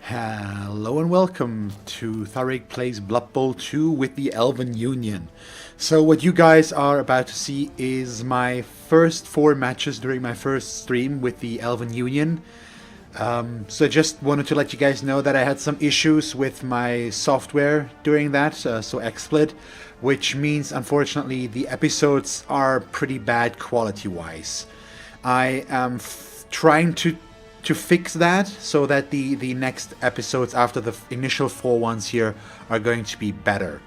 Hello and welcome to Tharik Plays Blood Bowl 2 with the Elven Union. So what you guys are about to see is my first 4 matches during my first stream with the Elven Union. So just wanted to let you guys know that I had some issues with my software during that, so Xsplit, which means unfortunately the episodes are pretty bad quality-wise. I am trying to fix that so that the next episodes after the initial 4 ones here are going to be better.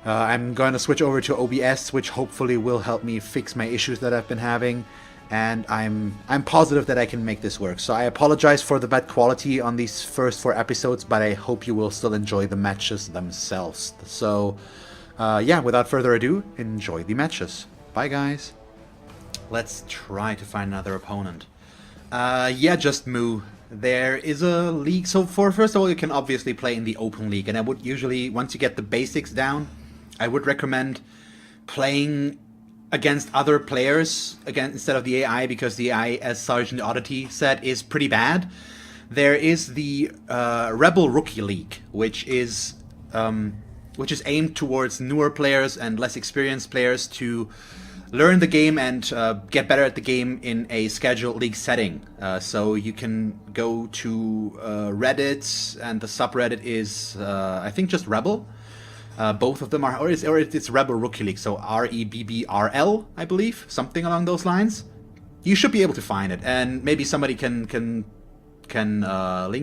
I'm going to switch over to OBS, which hopefully will help me fix my issues that I've been having, and I'm positive that I can make this work. So I apologize for the bad quality on these first 4 episodes, but I hope you will still enjoy the matches themselves. So yeah, without further ado, enjoy the matches. Bye guys. Let's try to find another opponent. Yeah, just moo. There is a league, so first of all, you can obviously play in the open league, and I would usually, once you get the basics down, I would recommend playing against other players again instead of the AI, because the AI, as Sergeant Oddity said, is pretty bad. There is the Rebel Rookie League, which is aimed towards newer players and less experienced players to learn the game and get better at the game in a scheduled league setting. So you can go to Reddit, and the subreddit is, I think, just Rebel. Both of them are, or it's Rebel Rookie League, so REBBRL, I believe, something along those lines. You should be able to find it, and maybe somebody can link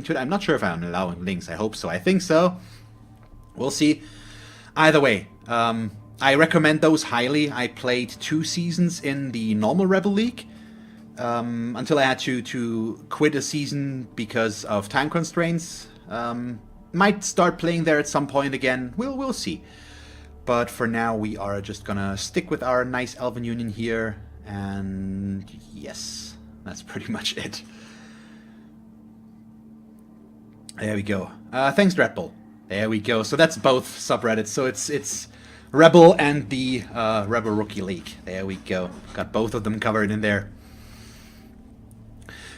to it. I'm not sure if I'm allowing links. I hope so. I think so. We'll see. Either way, I recommend those highly. I played 2 seasons in the normal Rebel League until I had to quit a season because of time constraints. Might start playing there at some point again. We'll see. But for now, we are just gonna stick with our nice Elven Union here. And yes, that's pretty much it. There we go. Thanks, Dreadbull. There we go. So that's both subreddits. So it's Rebel and the Rebel Rookie League. There we go. Got both of them covered in there.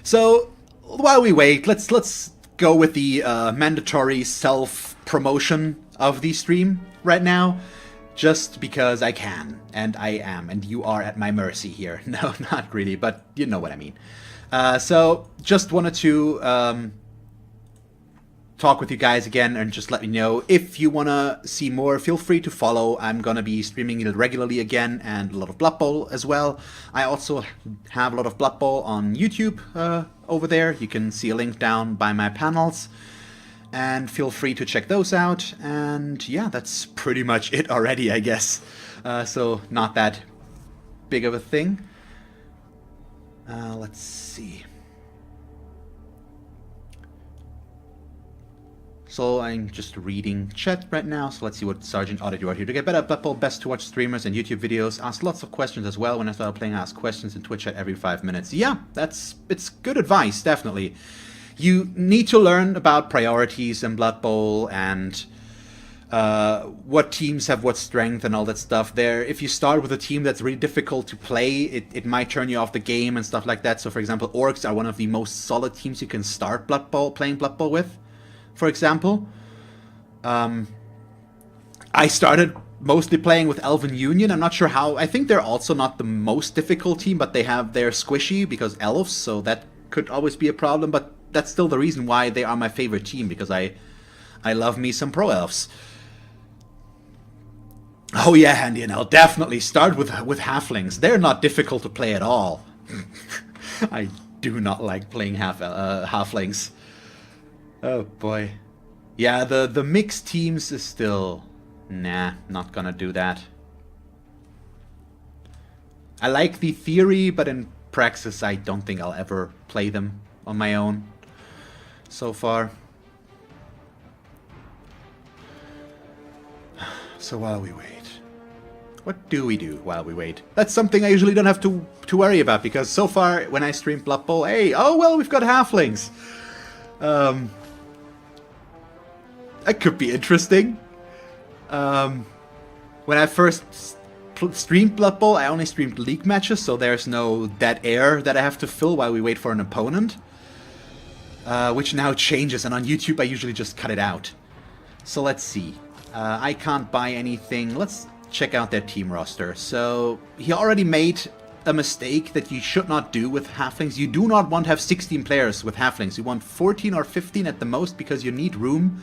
So while we wait, let's go with the mandatory self-promotion of the stream right now, just because I can, and I am, and you are at my mercy here. No, not really, but you know what I mean. So just wanted to talk with you guys again and just let me know if you want to see more. Feel free to follow. I'm gonna be streaming it regularly again, and a lot of Blood Bowl as well. I also have a lot of Blood Bowl on YouTube over there. You can see a link down by my panels, and feel free to check those out. And yeah, that's pretty much it already, I guess. So not that big of a thing. Let's see. So I'm just reading chat right now, so let's see what Sergeant Oddity wrote here. To get better at Blood Bowl, best to watch streamers and YouTube videos. Ask lots of questions as well. When I started playing, I asked questions in Twitch chat every 5 minutes. Yeah, it's good advice, definitely. You need to learn about priorities in Blood Bowl and what teams have what strength and all that stuff there. If you start with a team that's really difficult to play, it might turn you off the game and stuff like that. So for example, Orcs are one of the most solid teams you can start playing Blood Bowl with. For example, I started mostly playing with Elven Union. I'm not sure how. I think they're also not the most difficult team, but they're squishy because elves, so that could always be a problem. But that's still the reason why they are my favorite team, because I love me some pro elves. Oh yeah, Handy and I'll definitely start with halflings. They're not difficult to play at all. I do not like playing halflings. Oh boy. Yeah, the mixed teams is still... Nah, not gonna do that. I like the theory, but in praxis I don't think I'll ever play them on my own so far. So while we wait... What do we do while we wait? That's something I usually don't have to worry about, because so far when I stream Blood Bowl, hey, oh well, we've got halflings. That could be interesting. When I first streamed Blood Bowl, I only streamed league matches, so there's no dead air that I have to fill while we wait for an opponent. which now changes, and on YouTube I usually just cut it out. So let's see. I can't buy anything. Let's check out their team roster. So he already made a mistake that you should not do with halflings. You do not want to have 16 players with halflings. You want 14 or 15 at the most, because you need room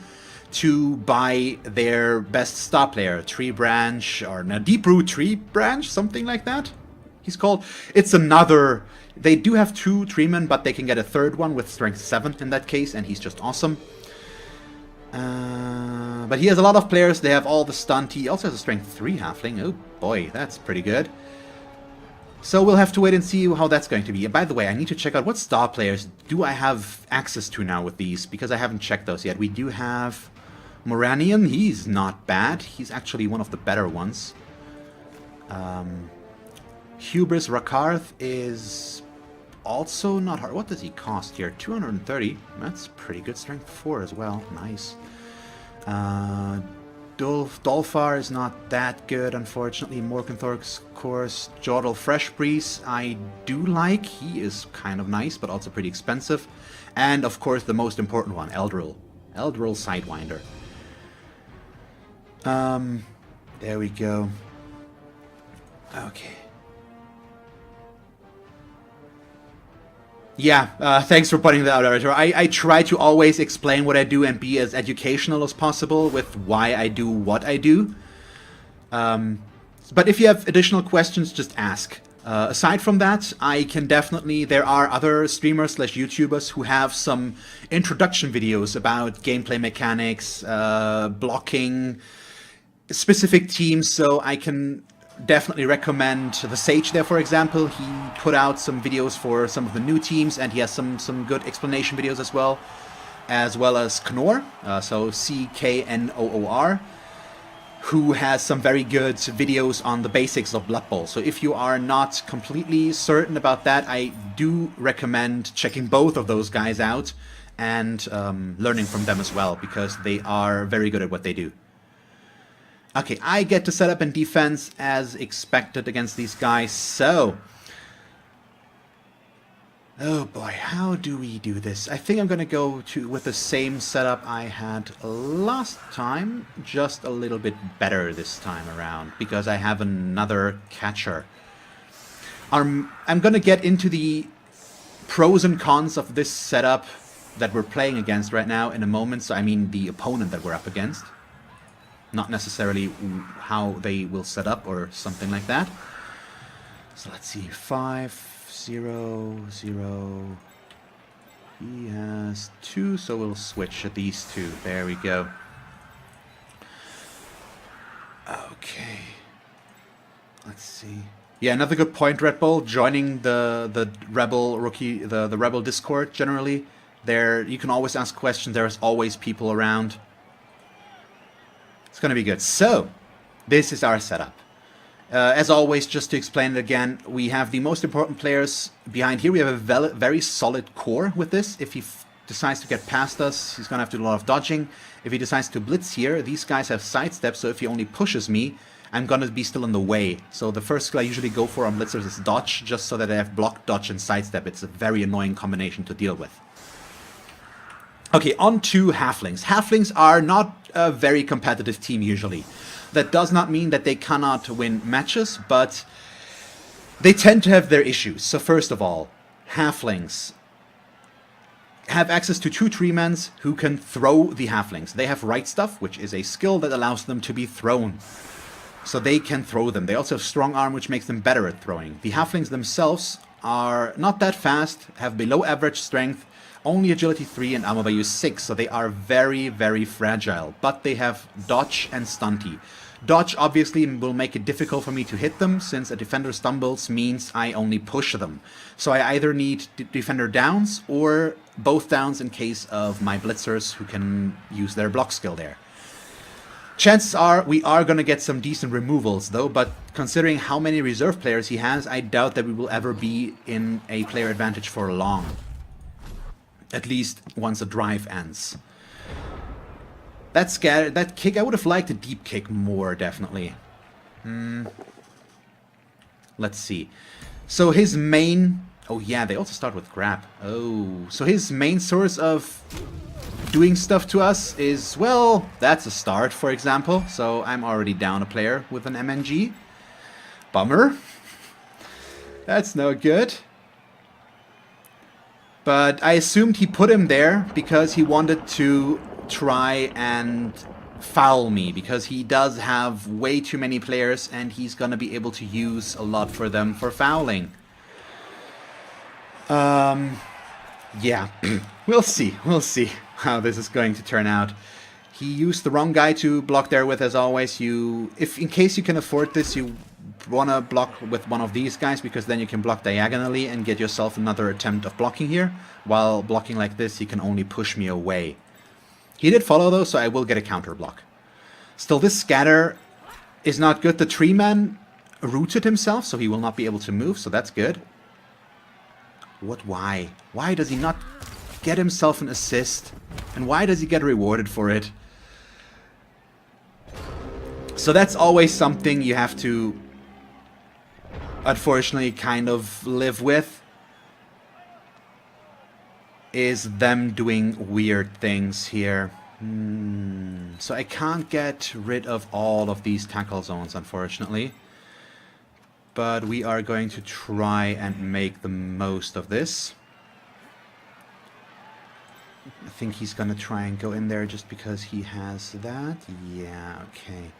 to buy their best star player, Tree Branch, or a Deep Root Tree Branch, something like that. He's called. It's another. They do have 2 treemen, but they can get a third one with strength 7 in that case, and he's just awesome. But he has a lot of players. They have all the stunt. He also has a strength 3 halfling. Oh boy, that's pretty good. So we'll have to wait and see how that's going to be. And by the way, I need to check out what star players do I have access to now with these, because I haven't checked those yet. We do have Moranion. He's not bad. He's actually one of the better ones. Hubris Rakarth is also not hard. What does he cost here? 230. That's pretty good. Strength 4 as well. Nice. Dolfar is not that good, unfortunately. Morkenthorpe's course. Jordal Fresh Breeze I do like. He is kind of nice, but also pretty expensive. And, of course, the most important one, Eldril. Eldril Sidewinder. There we go. Okay. Yeah, thanks for pointing that out, Arator. I try to always explain what I do and be as educational as possible with why I do what I do. But if you have additional questions, just ask. Aside from that, I can definitely... There are other streamers / YouTubers who have some introduction videos about gameplay mechanics, blocking, specific teams, so I can definitely recommend the Sage there, for example. He put out some videos for some of the new teams, and he has some good explanation videos as well as Knoor, so Cknoor, who has some very good videos on the basics of Blood Bowl. So if you are not completely certain about that, I do recommend checking both of those guys out and learning from them as well, because they are very good at what they do. Okay, I get to set up in defense as expected against these guys, so... Oh boy, how do we do this? I think I'm gonna go with the same setup I had last time, just a little bit better this time around, because I have another catcher. I'm gonna get into the pros and cons of this setup that we're playing against right now in a moment, so I mean the opponent that we're up against. Not necessarily how they will set up or something like that. So let's see. 5, 0, 0. He has 2, so we'll switch at these 2. There we go. Okay. Let's see. Yeah, another good point, Red Bull. Joining the Rebel rookie, the Rebel Discord generally. There, you can always ask questions. There's always people around. It's going to be good. So, this is our setup. As always, just to explain it again, we have the most important players behind here. We have a very solid core with this. If he decides to get past us, he's going to have to do a lot of dodging. If he decides to blitz here, these guys have sidestep, so if he only pushes me, I'm going to be still in the way. So the first skill I usually go for on blitzers is dodge, just so that I have block, dodge, and sidestep. It's a very annoying combination to deal with. Okay, on to Halflings. Halflings are not a very competitive team usually. That does not mean that they cannot win matches, but they tend to have their issues. So first of all, Halflings have access to 2 treemans who can throw the Halflings. They have Right Stuff, which is a skill that allows them to be thrown. So they can throw them. They also have Strong Arm, which makes them better at throwing. The Halflings themselves are not that fast, have below average strength, only agility 3 and armor value 6, so they are very, very fragile. But they have dodge and stunty. Dodge obviously will make it difficult for me to hit them, since a defender stumbles means I only push them. So I either need defender downs or both downs in case of my blitzers who can use their block skill there. Chances are we are going to get some decent removals though, but considering how many reserve players he has, I doubt that we will ever be in a player advantage for long. At least once a drive ends. That kick, I would have liked a deep kick more, definitely. Let's see. So his main Oh yeah, they also start with grab. Oh, so his main source of doing stuff to us is, well, that's a start, for example. So I'm already down a player with an MNG. Bummer. That's no good. But I assumed he put him there because he wanted to try and foul me, because he does have way too many players and he's gonna be able to use a lot for them for fouling. Yeah, we'll see. We'll see how this is going to turn out. He used the wrong guy to block there with, as always. If in case you can afford this, you want to block with one of these guys, because then you can block diagonally and get yourself another attempt of blocking here. While blocking like this, he can only push me away. He did follow though, so I will get a counter block. Still, this scatter is not good. The tree man rooted himself, so he will not be able to move, so that's good. Why? Why does he not get himself an assist? And why does he get rewarded for it? So that's always something you have to, unfortunately, kind of live with. Is them doing weird things here. So I can't get rid of all of these tackle zones, unfortunately. But we are going to try and make the most of this. I think he's gonna try and go in there just because he has that. Yeah, okay.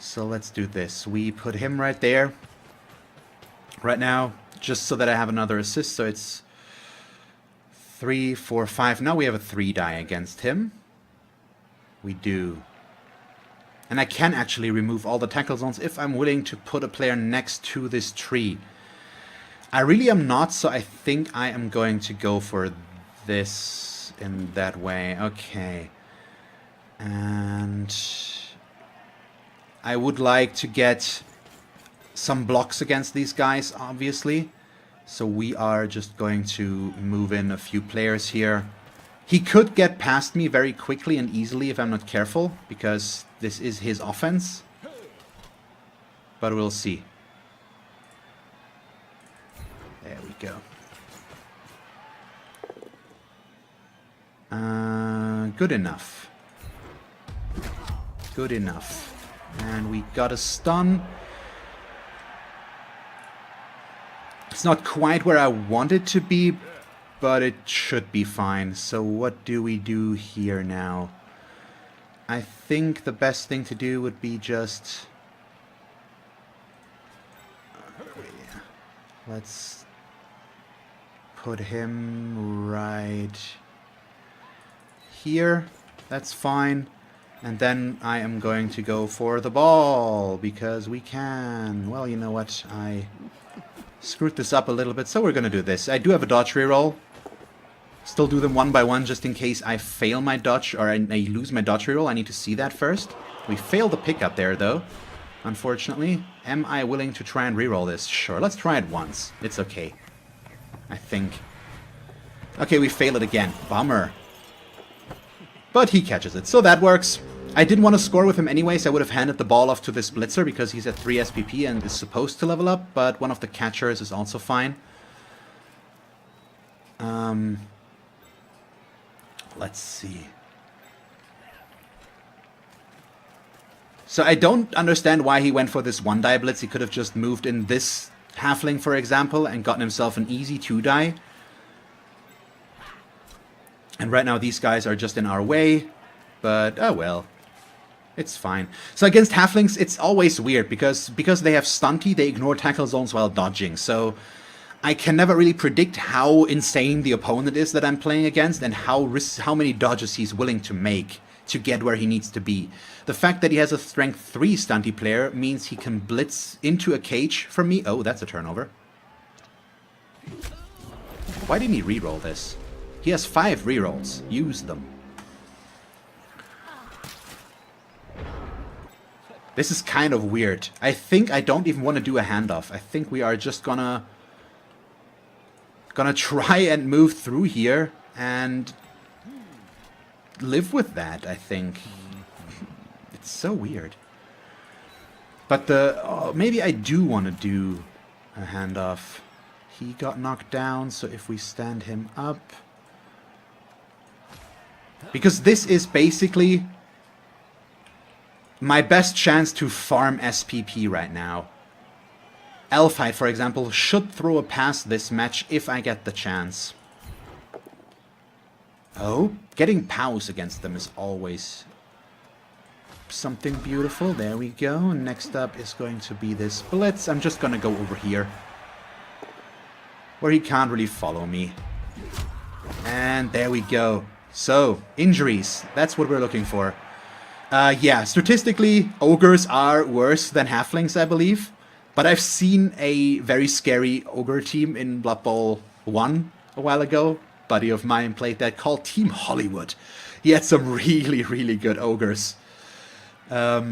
So let's do this. We put him right there. Right now, just so that I have another assist. So it's 3, 4, 5. Now we have a 3 die against him. We do. And I can actually remove all the tackle zones if I'm willing to put a player next to this tree. I really am not, so I think I am going to go for this in that way. Okay. And I would like to get some blocks against these guys, obviously. So we are just going to move in a few players here. He could get past me very quickly and easily if I'm not careful, because this is his offense. But we'll see. There we go. Good enough. Good enough. And we got a stun. It's not quite where I want it to be, but it should be fine. So what do we do here now? I think the best thing to do would be just... yeah. Let's put him right here. That's fine. And then I am going to go for the ball, because we can. Well, you know what? I screwed this up a little bit, so we're going to do this. I do have a dodge reroll. Still do them one by one, just in case I fail my dodge, or I lose my dodge reroll. I need to see that first. We failed the pickup there, though, unfortunately. Am I willing to try and reroll this? Sure, let's try it once. It's okay, I think. Okay, we fail it again. Bummer. But he catches it, so that works. I didn't want to score with him anyways. I would have handed the ball off to this blitzer because he's at 3 SPP and is supposed to level up, but one of the catchers is also fine. Let's see. So I don't understand why he went for this 1-die blitz. He could have just moved in this halfling, for example, and gotten himself an easy 2-die. And right now these guys are just in our way, but oh well. It's fine. So against halflings, it's always weird because they have stunty, they ignore tackle zones while dodging. So I can never really predict how insane the opponent is that I'm playing against and how many dodges he's willing to make to get where he needs to be. The fact that he has a strength 3 stunty player means he can blitz into a cage from me. Oh, that's a turnover. Why didn't he reroll this? He has 5 rerolls. Use them. This is kind of weird. I think I don't even want to do a handoff. I think we are just gonna try and move through here and live with that, I think. It's so weird. But maybe I do want to do a handoff He got knocked down, so if we stand him up... Because this is basically my best chance to farm SPP right now. Elfite, for example, should throw a pass this match if I get the chance. Oh, getting POWs against them is always something beautiful. There we go. Next up is going to be this Blitz. I'm just going to go over here, where he can't really follow me. And there we go. So, injuries. That's what we're looking for. Yeah, statistically, ogres are worse than halflings, I believe. But I've seen a very scary ogre team in Blood Bowl 1 a while ago. A buddy of mine played that, called Team Hollywood. He had some really, really good ogres. I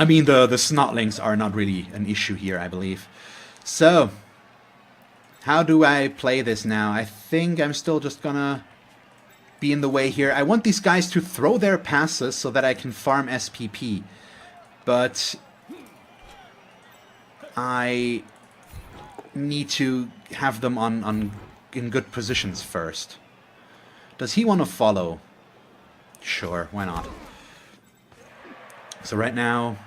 mean, the snotlings are not really an issue here, I believe. So, how do I play this now? I think I'm still just gonna be in the way here. I want these guys to throw their passes so that I can farm SPP. But I need to have them in good positions first. Does he want to follow? Sure, why not? So right now,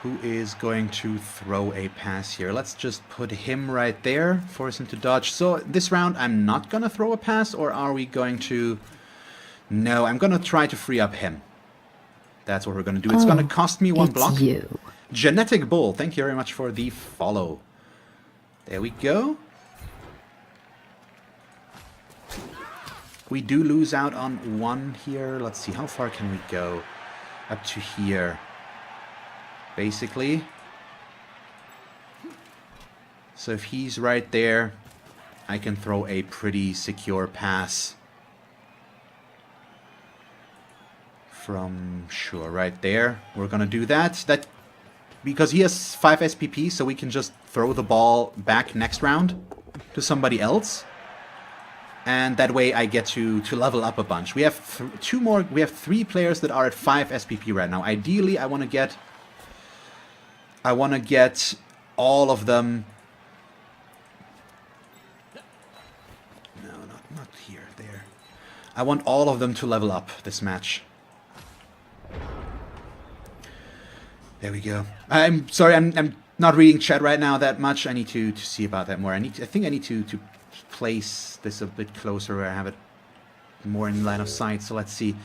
who is going to throw a pass here? Let's just put him right there, force him to dodge. So this round, I'm not going to throw a pass, or are we going to... No, I'm going to try to free up him. That's what we're going to do. It's going to cost me one block. You. Genetic Bull, thank you very much for the follow. There we go. We do lose out on one here. Let's see, how far can we go? Up to here, basically. So if he's right there, I can throw a pretty secure pass. From, sure, right there. We're gonna do that. Because he has 5 SPP, so we can just throw the ball back next round to somebody else. And that way I get to level up a bunch. We have 3 players that are at 5 SPP right now. Ideally, I want to get all of them. No, not here, there. I want all of them to level up this match. There we go. I'm sorry, I'm not reading chat right now that much. I need to see about that more. I think I need to place this a bit closer where I have it more in line of sight. So let's see.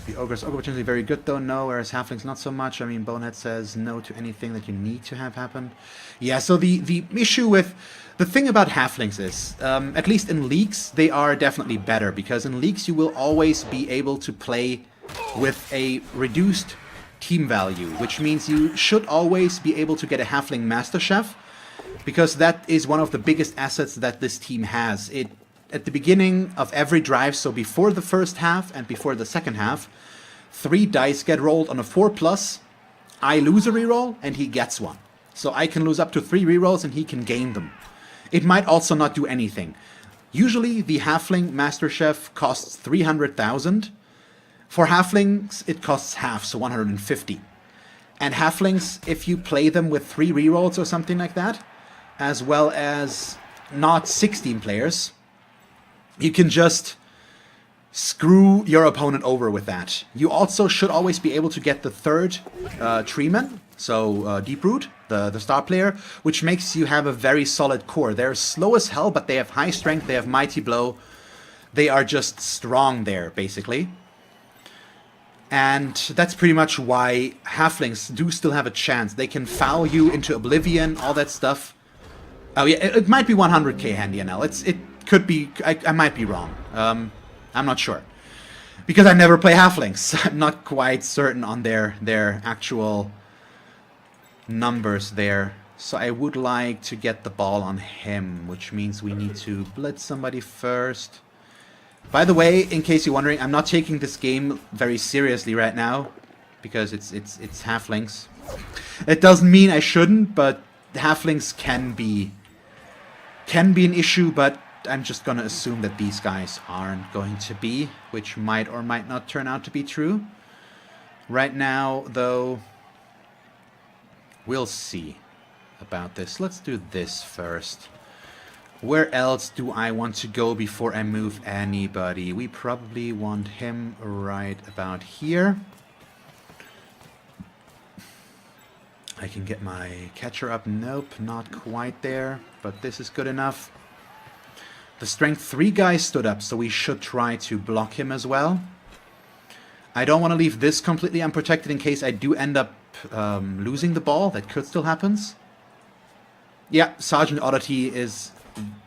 The ogres potentially very good though, no, whereas halflings not so much. I mean, Bonehead says no to anything that you need to have happen. Yeah, so the issue with the thing about halflings is, at least in leagues, they are definitely better, because in leagues you will always be able to play with a reduced team value, which means you should always be able to get a halfling master chef, because that is one of the biggest assets that this team has. At the beginning of every drive, so before the first half and before the second half, 3 dice get rolled on a 4+. I lose a reroll and he gets one. So I can lose up to 3 rerolls and he can gain them. It might also not do anything. Usually the halfling master chef costs 300,000. For halflings, it costs half, so 150. And halflings, if you play them with 3 rerolls or something like that, as well as not 16 players, you can just screw your opponent over with that. You also should always be able to get the 3rd treeman, so Deep Root, the star player, which makes you have a very solid core. They're slow as hell, but they have high strength, they have mighty blow. They are just strong there, basically. And that's pretty much why halflings do still have a chance. They can foul you into oblivion, all that stuff. Oh yeah, it might be 100k handy NL. It could be, I might be wrong. I'm not sure. Because I never play halflings. I'm not quite certain on their actual numbers there. So I would like to get the ball on him, which means we need to blitz somebody first. By the way, in case you're wondering, I'm not taking this game very seriously right now, because it's halflings. It doesn't mean I shouldn't, but halflings can be an issue, but I'm just gonna assume that these guys aren't going to be, which might or might not turn out to be true. Right now, though, We'll see about this. Let's do this first. Where else do I want to go before I move anybody? We probably want him right about here. I can get my catcher up. Nope, not quite there. But this is good enough. The strength 3 guy stood up, so we should try to block him as well. I don't want to leave this completely unprotected in case I do end up losing the ball. That could still happen. Yeah, Sergeant Oddity is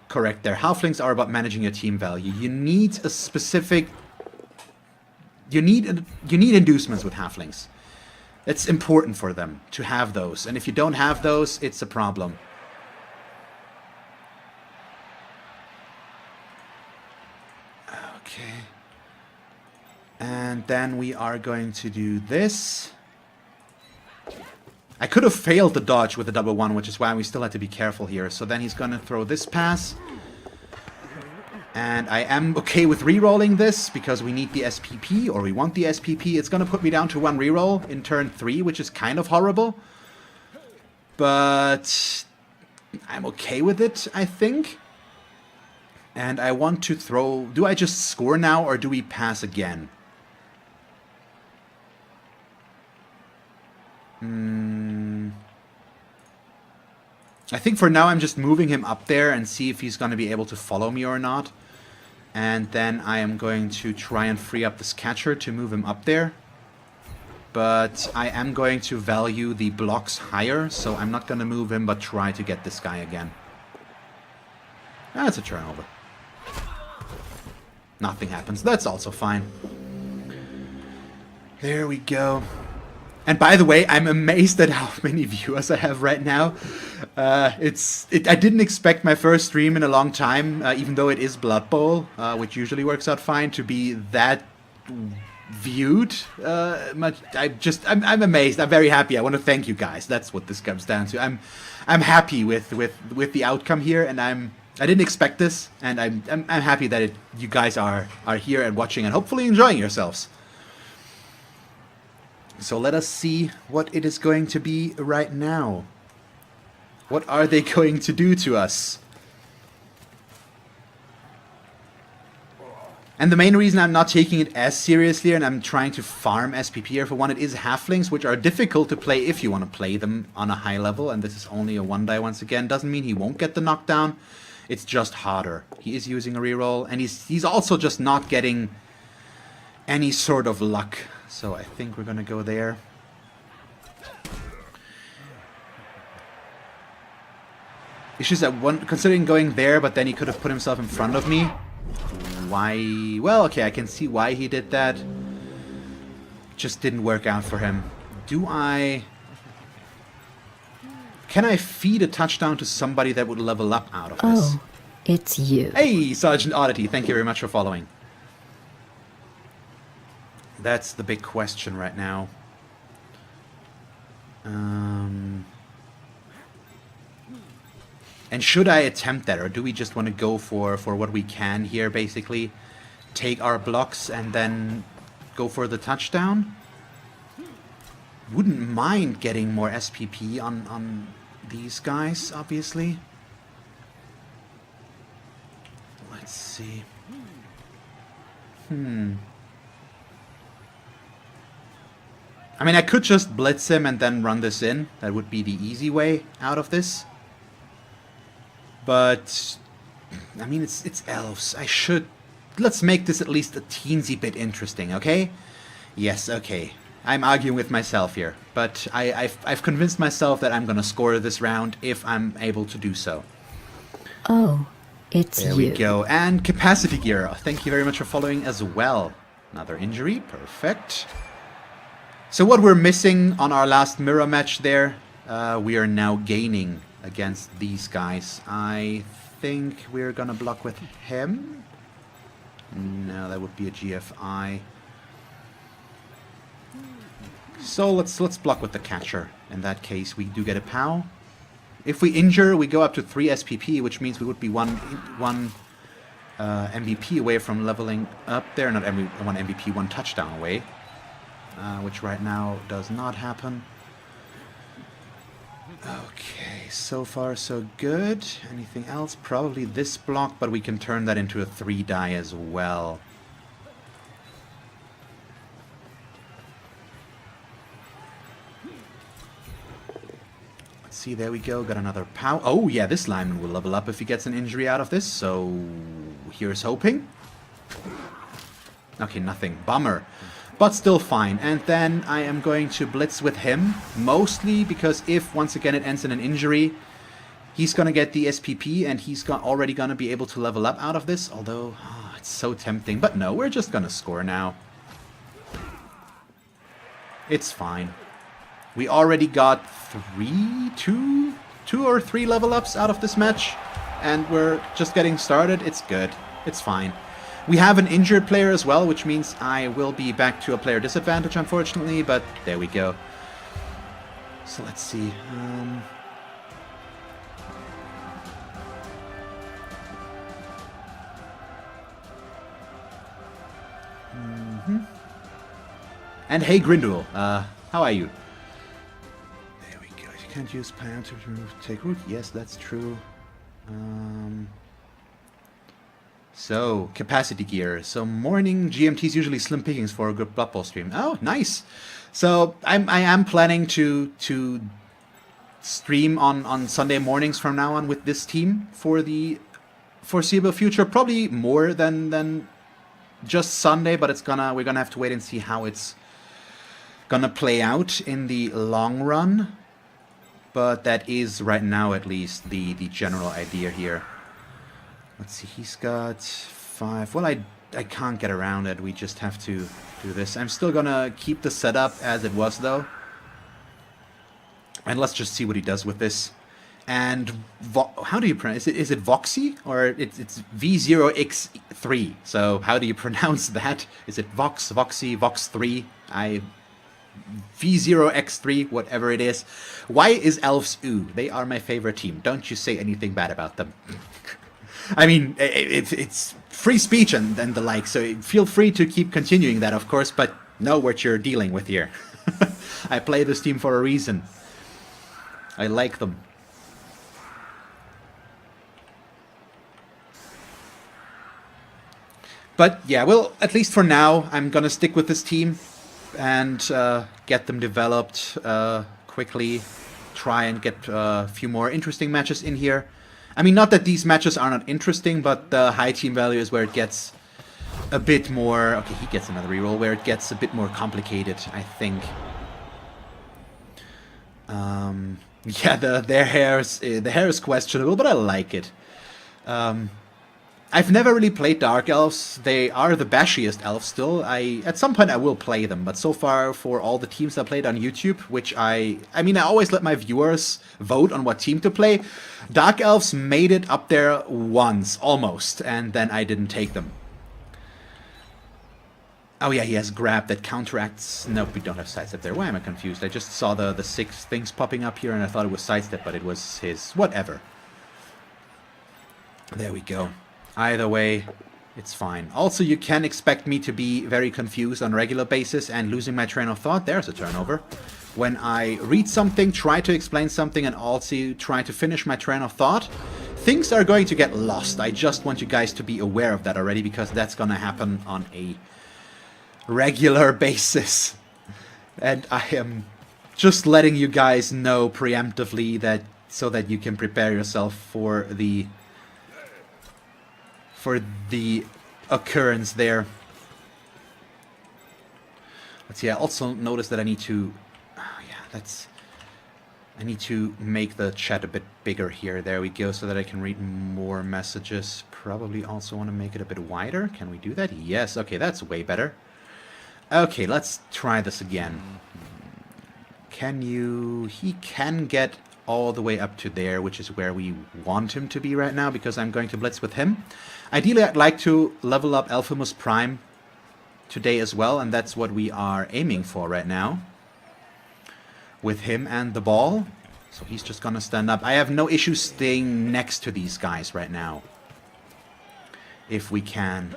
correct there. Halflings are about managing your team value. You need a specific... You need inducements with Halflings. It's important for them to have those. And if you don't have those, it's a problem. Okay. And then we are going to do this. I could have failed the dodge with the double one, which is why we still had to be careful here. So then he's going to throw this pass. And I am okay with re-rolling this because we need the SPP, or we want the SPP. It's going to put me down to 1 re-roll in turn 3, which is kind of horrible. But I'm okay with it, I think. And I want to throw... Do I just score now, or do we pass again? I think for now I'm just moving him up there and see if he's going to be able to follow me or not. And then I am going to try and free up this catcher to move him up there. But I am going to value the blocks higher, so I'm not going to move him, but try to get this guy again. That's a turnover. Nothing happens. That's also fine. There we go. And by the way, I'm amazed at how many viewers I have right now. I didn't expect my first stream in a long time, even though it is Blood Bowl, which usually works out fine, to be that viewed. I'm amazed. I'm very happy. I want to thank you guys. That's what this comes down to. I'm happy with the outcome here, and I didn't expect this, and I'm happy that you guys are here and watching and hopefully enjoying yourselves. So let us see what it is going to be right now. What are they going to do to us? And the main reason I'm not taking it as seriously and I'm trying to farm SPP here, for one, it is Halflings, which are difficult to play if you want to play them on a high level. And this is only a 1-die once again. Doesn't mean he won't get the knockdown. It's just harder. He is using a reroll, and he's also just not getting any sort of luck. So I think we're going to go there. It's just that considering going there, but then he could have put himself in front of me. Why? Well, okay, I can see why he did that. Just didn't work out for him. Do I... Can I feed a touchdown to somebody that would level up out of this? Oh, it's you. Hey, Sergeant Oddity, thank you very much for following. That's the big question right now. And should I attempt that, or do we just want to go for what we can here, basically? Take our blocks and then go for the touchdown? Wouldn't mind getting more SPP on these guys, obviously. Let's see. I mean, I could just blitz him and then run this in. That would be the easy way out of this. But, I mean, it's elves. I should... Let's make this at least a teensy bit interesting, okay? Yes, okay. I'm arguing with myself here. But I've convinced myself that I'm going to score this round if I'm able to do so. Oh, it's you. There we go. And Capacity Gear. Thank you very much for following as well. Another injury. Perfect. So what we're missing on our last mirror match there, we are now gaining against these guys. I think we're gonna block with him. No, that would be a GFI. So let's block with the catcher. In that case, we do get a POW. If we injure, we go up to 3 SPP, which means we would be one MVP away from leveling up there. Not one MVP, 1 touchdown away. Which right now does not happen. Okay, so far so good. Anything else? Probably this block, but we can turn that into a 3 die as well. Let's see, there we go. Got another pow. Oh yeah, this lineman will level up if he gets an injury out of this, so here's hoping. Okay, nothing. Bummer. But still fine. And then I am going to blitz with him, mostly because if, once again, it ends in an injury, he's going to get the SPP, and he's already going to be able to level up out of this, although it's so tempting. But no, we're just going to score now. It's fine. We already got two or three level ups out of this match, and we're just getting started. It's good. It's fine. We have an injured player as well, which means I will be back to a player disadvantage, unfortunately, but there we go. So let's see. And hey, Grindel, how are you? There we go. You can't use Pioneer to take root. Yes, that's true. So, capacity gear. So, morning GMT is usually slim pickings for a good Blood Bowl stream. Oh, nice. So, I am planning to stream on Sunday mornings from now on with this team for the foreseeable future. Probably more than just Sunday, but we're gonna have to wait and see how it's gonna play out in the long run. But that is right now at least the general idea here. Let's see, he's got 5. Well, I can't get around it. We just have to do this. I'm still gonna keep the setup as it was, though. And let's just see what he does with this. And how do you pronounce it? Is it Voxy? Or it's V0X3. So how do you pronounce that? Is it Vox, Voxy, Vox3? V0X3, whatever it is. Why is Elves ooh? They are my favorite team. Don't you say anything bad about them. I mean, it's free speech and the like, so feel free to keep continuing that, of course, but know what you're dealing with here. I play this team for a reason. I like them. But yeah, well, at least for now, I'm gonna stick with this team and get them developed quickly. Try and get a few more interesting matches in here. I mean, not that these matches are not interesting, but the high team value is where it gets a bit more... Okay, he gets another reroll, where it gets a bit more complicated, I think. Yeah, the hair is questionable, but I like it. I've never really played Dark Elves. They are the bashiest elves still. At some point I will play them, but so far for all the teams I played on YouTube, which I mean, I always let my viewers vote on what team to play. Dark Elves made it up there once, almost, and then I didn't take them. Oh yeah, he has grab that counteracts... Nope, we don't have sidestep there. Why am I confused? I just saw the 6 things popping up here and I thought it was sidestep, but it was his... Whatever. There we go. Either way, it's fine. Also, you can expect me to be very confused on a regular basis and losing my train of thought. There's a turnover. When I read something, try to explain something, and also try to finish my train of thought, things are going to get lost. I just want you guys to be aware of that already, because that's gonna happen on a regular basis. And I am just letting you guys know preemptively that so that you can prepare yourself for the occurrence there. Let's see, I also noticed that I need to... I need to make the chat a bit bigger here. There we go, so that I can read more messages. Probably also want to make it a bit wider. Can we do that? Yes, okay, that's way better. Okay, let's try this again. He can get all the way up to there, which is where we want him to be right now, because I'm going to blitz with him. Ideally, I'd like to level up Alphamus Prime today as well, and that's what we are aiming for right now with him and the ball. So he's just gonna stand up. I have no issue staying next to these guys right now, if we can.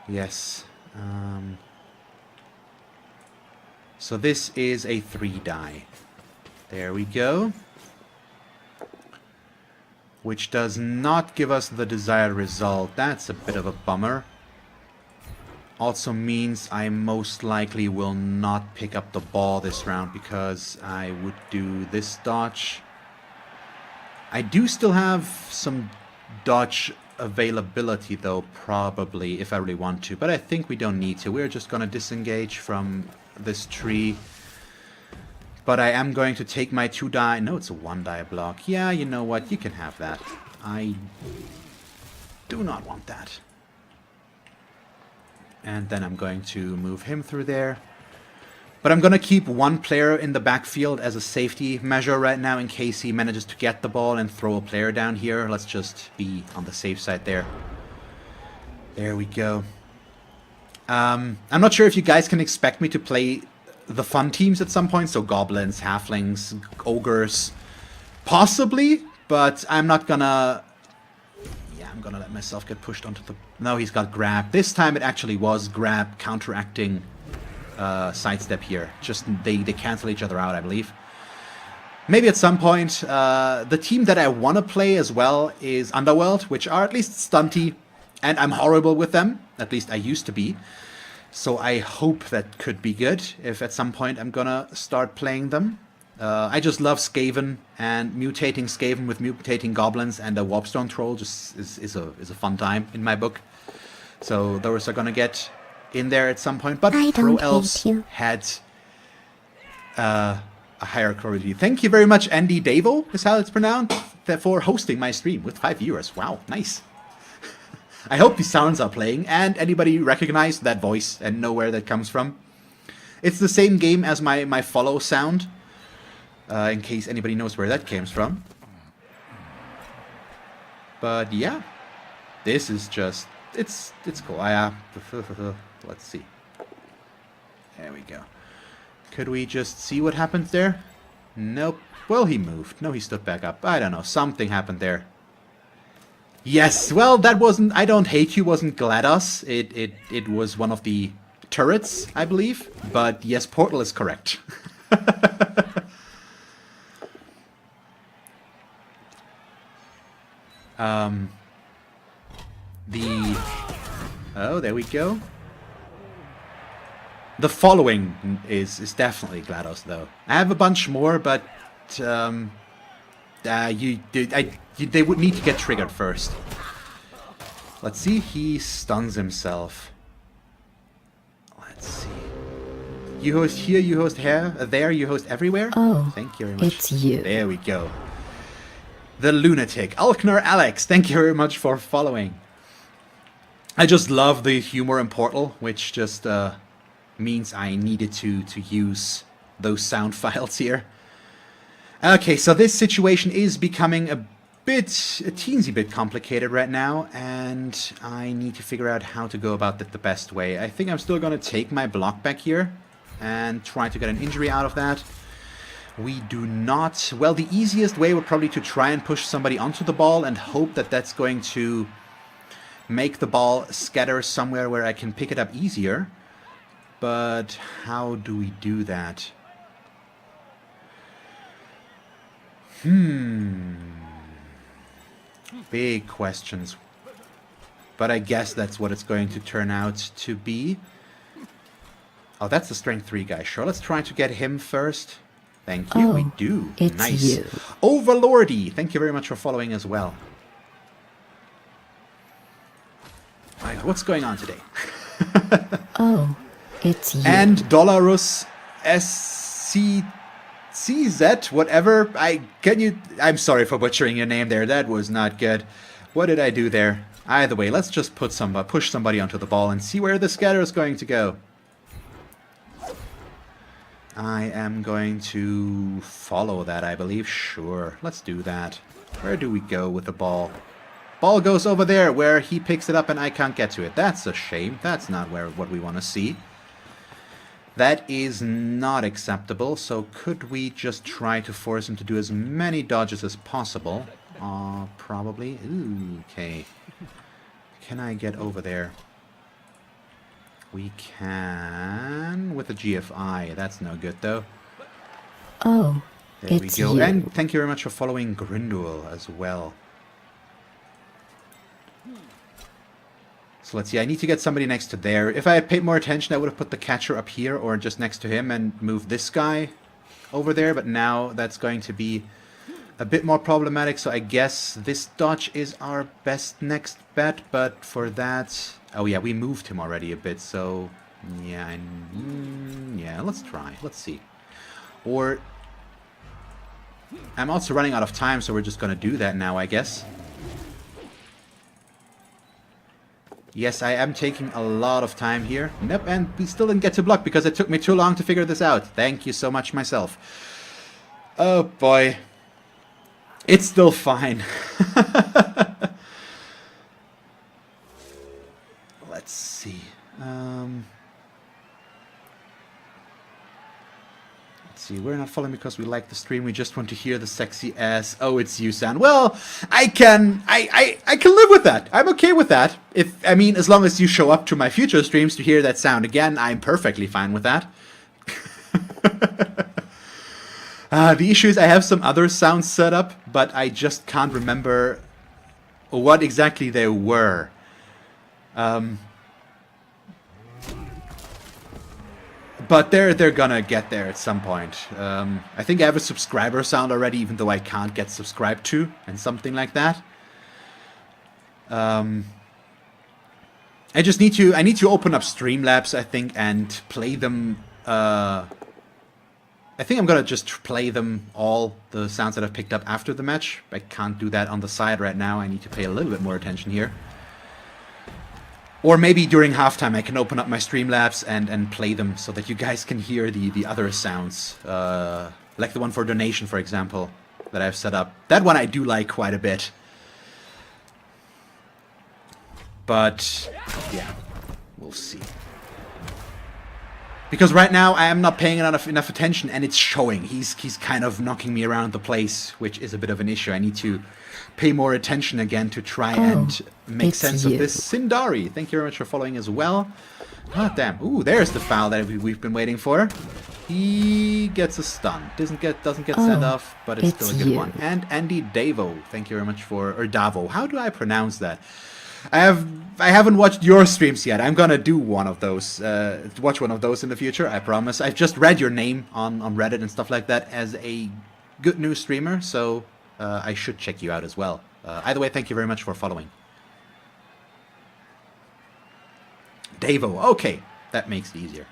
Yes. So this is a 3 die. There we go. Which does not give us the desired result. That's a bit of a bummer. Also means I most likely will not pick up the ball this round because I would do this dodge. I do still have some dodge availability though, probably, if I really want to. But I think we don't need to. We're just going to disengage from this tree. But I am going to take my 2 die... No, it's a 1 die block. Yeah, you know what? You can have that. I do not want that. And then I'm going to move him through there. But I'm going to keep 1 player in the backfield as a safety measure right now in case he manages to get the ball and throw a player down here. Let's just be on the safe side there. There we go. I'm not sure if you guys can expect me to play the fun teams at some point. So goblins, halflings, ogres. Possibly, but I'm not gonna... Yeah, I'm gonna let myself get pushed onto the... No, he's got grab. This time it actually was grab counteracting sidestep here. Just they cancel each other out, I believe. Maybe at some point. The team that I want to play as well is Underworld, which are at least stunty, and I'm horrible with them. At least I used to be. So I hope that could be good if at some point I'm gonna start playing them. I just love Skaven, and mutating Skaven with mutating goblins and a Warpstone Troll just is a fun time in my book. So those are gonna get in there at some point. But Pro Elves had a higher quality. Thank you very much, Andy Davo, is how it's pronounced, for hosting my stream with 5 viewers. Wow, nice. I hope these sounds are playing, and anybody recognize that voice and know where that comes from. It's the same game as my follow sound, in case anybody knows where that came from. But yeah, this is just, it's cool. Let's see. There we go. Could we just see what happens there? Nope. Well, he moved. No, he stood back up. I don't know. Something happened there. Yes, well, that wasn't... I Don't Hate You wasn't GLaDOS. It was one of the turrets, I believe. But yes, Portal is correct. Oh, there we go. The following is definitely GLaDOS, though. I have a bunch more, but... they would need to get triggered first. Let's see. He stuns himself. Let's see. You host here, you host here, there, you host everywhere? Oh, thank you very much. It's you. There we go. The Lunatic. Alkner Alex, thank you very much for following. I just love the humor in Portal, which just means I needed to use those sound files here. Okay, so this situation is becoming a teensy bit complicated right now, and I need to figure out how to go about that the best way. I think I'm still going to take my block back here and try to get an injury out of that. We do not... Well, the easiest way would probably to try and push somebody onto the ball and hope that that's going to make the ball scatter somewhere where I can pick it up easier. But how do we do that? Big questions. But I guess that's what it's going to turn out to be. Oh, that's the strength 3 guy. Sure, let's try to get him first. Thank you. Oh, we do. it's nice. you. Overlordy, thank you very much for following as well. Right, what's going on today? Oh, it's you. And Dolarus SCZ, whatever. I'm sorry for butchering your name there. That was not good. What did I do there? Either way, let's just push somebody onto the ball and see where the scatter is going to go. I am going to follow that, I believe. Sure, let's do that. Where do we go with the ball? Ball goes over there where he picks it up and I can't get to it. That's a shame. That's not what we want to see. That is not acceptable, so could we just try to force him to do as many dodges as possible? Probably. Ooh, okay. Can I get over there? We can with a GFI. That's no good, though. Oh, There we It's go. you. And thank you very much for following Grindel as well. So let's see, I need to get somebody next to there. If I had paid more attention, I would have put the catcher up here or just next to him and moved this guy over there. But now that's going to be a bit more problematic. So I guess this dodge is our best next bet. But for that... Oh yeah, we moved him already a bit. So yeah, yeah, let's try. Let's see. Or... I'm also running out of time, so we're just going to do that now, I guess. Yes, I am taking a lot of time here. Nope, and we still didn't get to block because it took me too long to figure this out. Thank you so much myself. Oh boy. It's still fine. Let's see. See, we're not following because we like the stream. We just want to hear the sexy ass. Oh, it's you sound. Well, I can live with that. I'm okay with that. I mean, as long as you show up to my future streams to hear that sound again, I'm perfectly fine with that. The issue is I have some other sounds set up, but I just can't remember what exactly they were. But they're gonna get there at some point. I think I have a subscriber sound already, even though I can't get subscribed to, and something like that. I need to open up Streamlabs, I think, and play them. I think I'm gonna just play them all, the sounds that I've picked up after the match. I can't do that on the side right now. I need to pay a little bit more attention here. Or maybe during halftime I can open up my Streamlabs and play them so that you guys can hear the other sounds. Like the one for donation, for example, that I've set up. That one I do like quite a bit. But, yeah, we'll see. Because right now I am not paying enough attention and it's showing. He's kind of knocking me around the place, which is a bit of an issue. I need to pay more attention again to try and make sense of this. Sindari, thank you very much for following as well. God damn. Ooh, there's the foul that we've been waiting for. He gets a stun. Doesn't get sent off, but it's still a good one. And Andy Davo, thank you very much for... Or Davo, how do I pronounce that? I haven't watched your streams yet. I'm gonna do one of those. Watch one of those in the future, I promise. I've just read your name on Reddit and stuff like that as a good news streamer, so... I should check you out as well. Either way, thank you very much for following. Davo, okay. That makes it easier.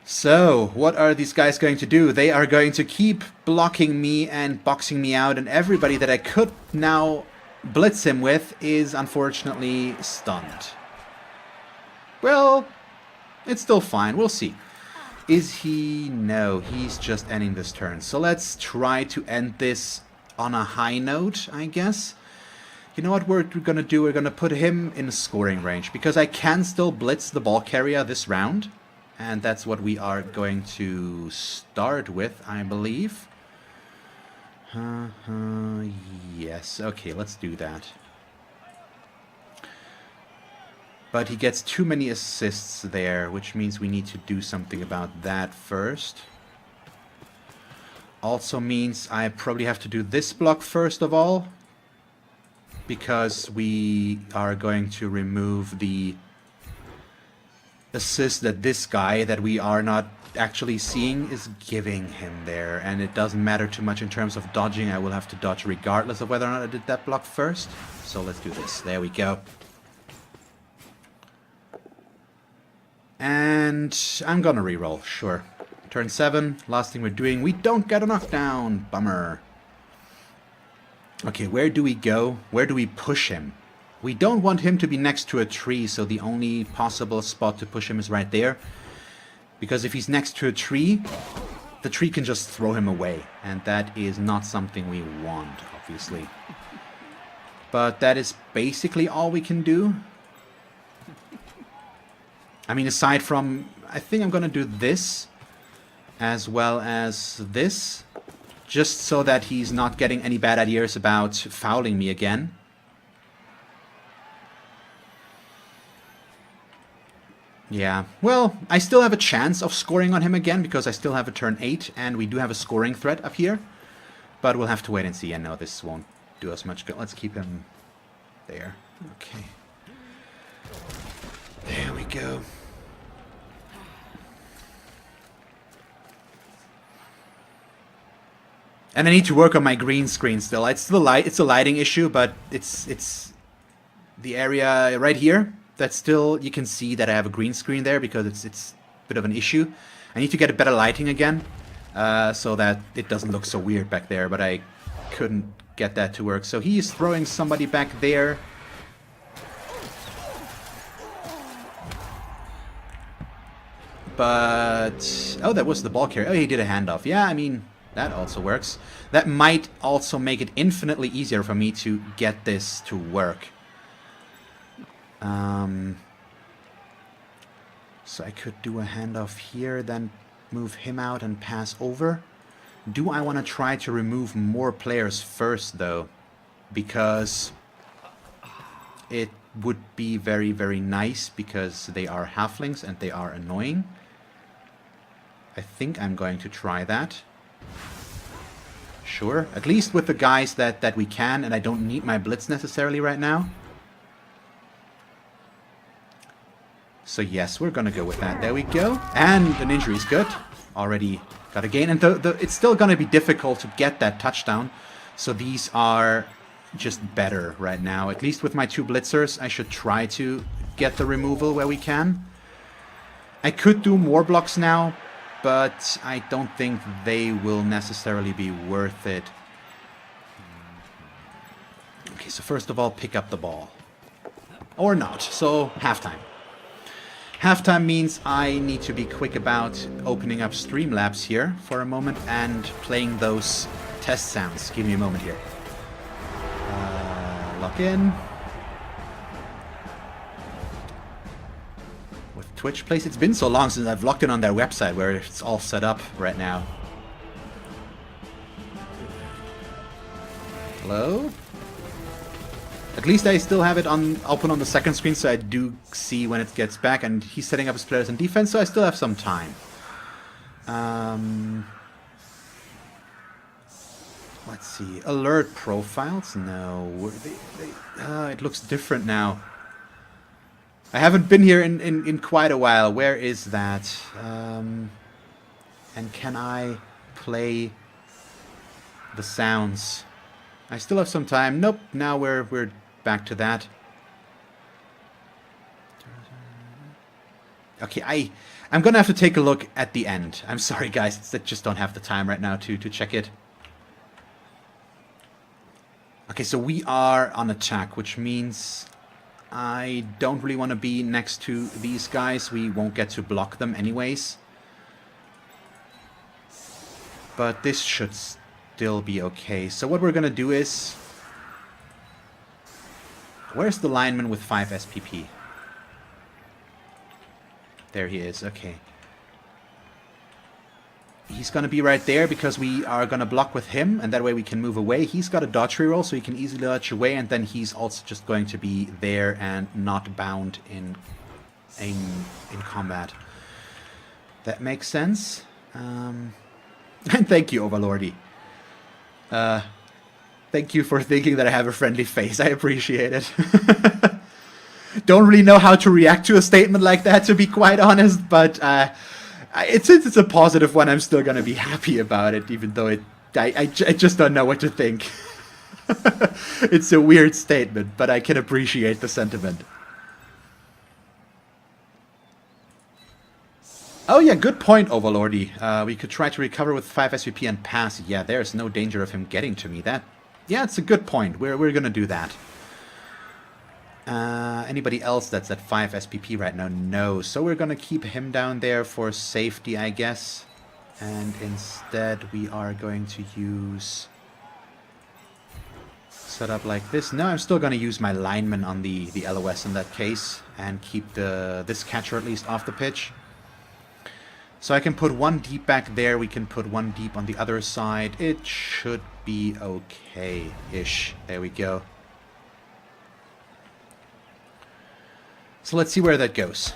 So, what are these guys going to do? They are going to keep blocking me and boxing me out, and everybody that I could now blitz him with is unfortunately stunned. Well, it's still fine. We'll see. Is he? No, he's just ending this turn. So let's try to end this on a high note, I guess. You know what we're going to do? We're going to put him in scoring range, because I can still blitz the ball carrier this round. And that's what we are going to start with, I believe. Yes, okay, let's do that. But he gets too many assists there, which means we need to do something about that first. Also means I probably have to do this block first of all, because we are going to remove the assist that this guy that we are not actually seeing is giving him there. And it doesn't matter too much in terms of dodging. I will have to dodge regardless of whether or not I did that block first. So let's do this. There we go. And I'm gonna reroll, sure. Turn 7, last thing we're doing, we don't get a knockdown. Bummer. Okay, where do we go? Where do we push him? We don't want him to be next to a tree, so the only possible spot to push him is right there. Because if he's next to a tree, the tree can just throw him away. And that is not something we want, obviously. But that is basically all we can do. I mean, aside from... I think I'm gonna do this, as well as this, just so that he's not getting any bad ideas about fouling me again. Yeah, well, I still have a chance of scoring on him again because I still have a turn 8 and we do have a scoring threat up here. But we'll have to wait and see. I know this won't do us much good. Let's keep him there. Okay. There we go. And I need to work on my green screen still. It's still it's a lighting issue, but it's the area right here that still you can see that I have a green screen there because it's a bit of an issue. I need to get a better lighting again so that it doesn't look so weird back there, but I couldn't get that to work. So he's throwing somebody back there. But oh, that was the ball carrier. Oh, he did a handoff. Yeah, I mean, that also works. That might also make it infinitely easier for me to get this to work. So I could do a handoff here, then move him out and pass over. Do I want to try to remove more players first, though? Because it would be very, very nice because they are halflings and they are annoying. I think I'm going to try that. Sure. At least with the guys that we can, and I don't need my blitz necessarily right now. So yes, we're gonna go with that. There we go. And an injury is good. Already got a gain. And it's still gonna be difficult to get that touchdown. So these are just better right now. At least with my 2 blitzers, I should try to get the removal where we can. I could do more blocks now, but I don't think they will necessarily be worth it. Okay, so first of all, pick up the ball. Or not. So, halftime. Halftime means I need to be quick about opening up Streamlabs here for a moment and playing those test sounds. Give me a moment here. Lock in. With Twitch Place, it's been so long since I've logged in on their website where it's all set up right now. Hello? At least I still have it open on the second screen, so I do see when it gets back, and he's setting up his players in defense, so I still have some time. Let's see. Alert profiles? No. It looks different now. I haven't been here in quite a while. Where is that? And can I play the sounds? I still have some time. Nope. Now we're back to that. Okay, I'm gonna have to take a look at the end. I'm sorry, guys. I just don't have the time right now to check it. Okay, so we are on attack, which means I don't really want to be next to these guys. We won't get to block them anyways. But this should still be okay. So what we're gonna do is... Where's the lineman with 5 SPP? There he is, okay. He's gonna be right there because we are gonna block with him, and that way we can move away. He's got a dodge reroll, so he can easily dodge away, and then he's also just going to be there and not bound in combat. That makes sense. And thank you, Overlordy. Thank you for thinking that I have a friendly face. I appreciate it. Don't really know how to react to a statement like that, to be quite honest, but since it's a positive one, I'm still going to be happy about it, even though I just don't know what to think. It's a weird statement, but I can appreciate the sentiment. Oh yeah, good point, Overlordy. We could try to recover with 5 SVP and pass. Yeah, there's no danger of him getting to me. Yeah, it's a good point. We're gonna do that. Anybody else that's at 5 SPP right now? No. So we're gonna keep him down there for safety, I guess. And instead we are going to use... setup like this. No, I'm still gonna use my lineman on the LOS in that case. And keep this catcher at least off the pitch. So I can put 1 deep back there. We can put 1 deep on the other side. It should be okay-ish. There we go. So let's see where that goes.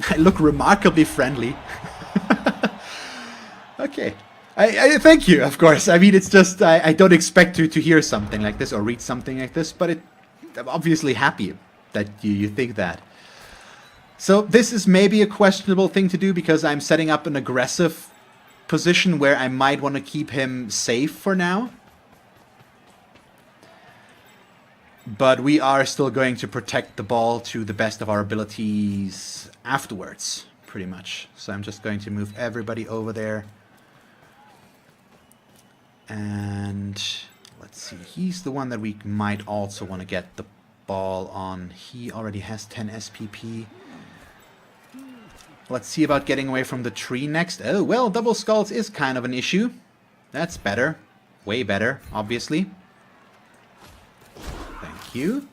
I look remarkably friendly. Okay. I thank you, of course. I mean, it's just, I don't expect to hear something like this or read something like this, but I'm obviously happy that you think that. So this is maybe a questionable thing to do because I'm setting up an aggressive position where I might want to keep him safe for now. But we are still going to protect the ball to the best of our abilities afterwards, pretty much. So I'm just going to move everybody over there. And let's see, he's the one that we might also want to get the ball on. He already has 10 SPP. Let's see about getting away from the tree next. Oh, well, double skulls is kind of an issue. That's better. Way better, obviously. Thank you.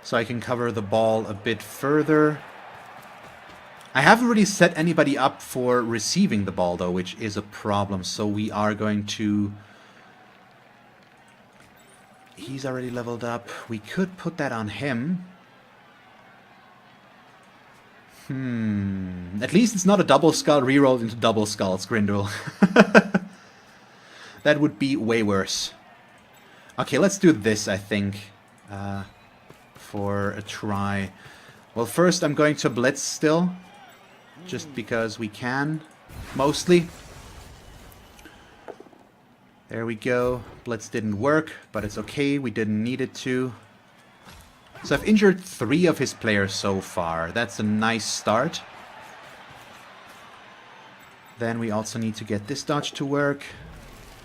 So I can cover the ball a bit further. I haven't really set anybody up for receiving the ball, though, which is a problem. So we are going to... He's already leveled up. We could put that on him. At least it's not a double skull rerolled into double skulls, Grindel. That would be way worse. Okay, let's do this, I think, for a try. Well, first I'm going to blitz still, just because we can, mostly. There we go. Blitz didn't work, but it's okay. We didn't need it to. So I've injured 3 of his players so far. That's a nice start. Then we also need to get this dodge to work.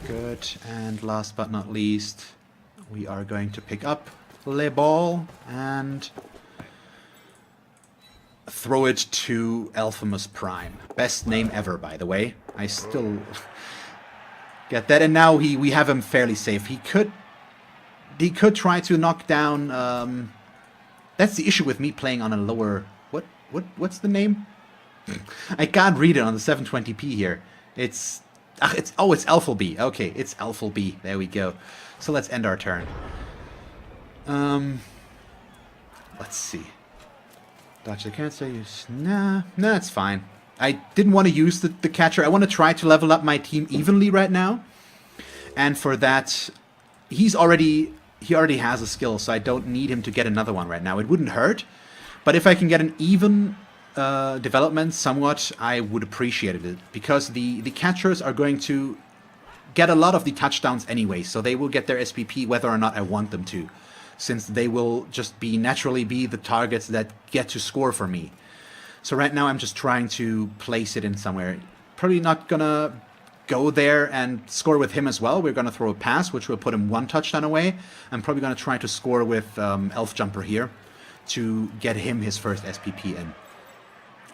Good. And last but not least, we are going to pick up Le Ball and throw it to Elphemus Prime. Best name ever, by the way. I still get that. And now we have him fairly safe. He could try to knock down... That's the issue with me playing on a lower... What's the name? I can't read it on the 720p here. It's Alphalby. Okay, it's Alphalby. There we go. So let's end our turn. Let's see. Dodge the cancer. Use... Nah, it's fine. I didn't want to use the catcher. I want to try to level up my team evenly right now. And for that, he already has a skill, so I don't need him to get another one right now. It wouldn't hurt, but if I can get an even development somewhat, I would appreciate it, because the catchers are going to get a lot of the touchdowns anyway, so they will get their SPP whether or not I want them to, since they will just naturally be the targets that get to score for me. So right now I'm just trying to place it in somewhere. Probably not gonna go there and score with him as well. We're going to throw a pass, which will put him 1 touchdown away. I'm probably going to try to score with Elf Jumper here to get him his first SPP in.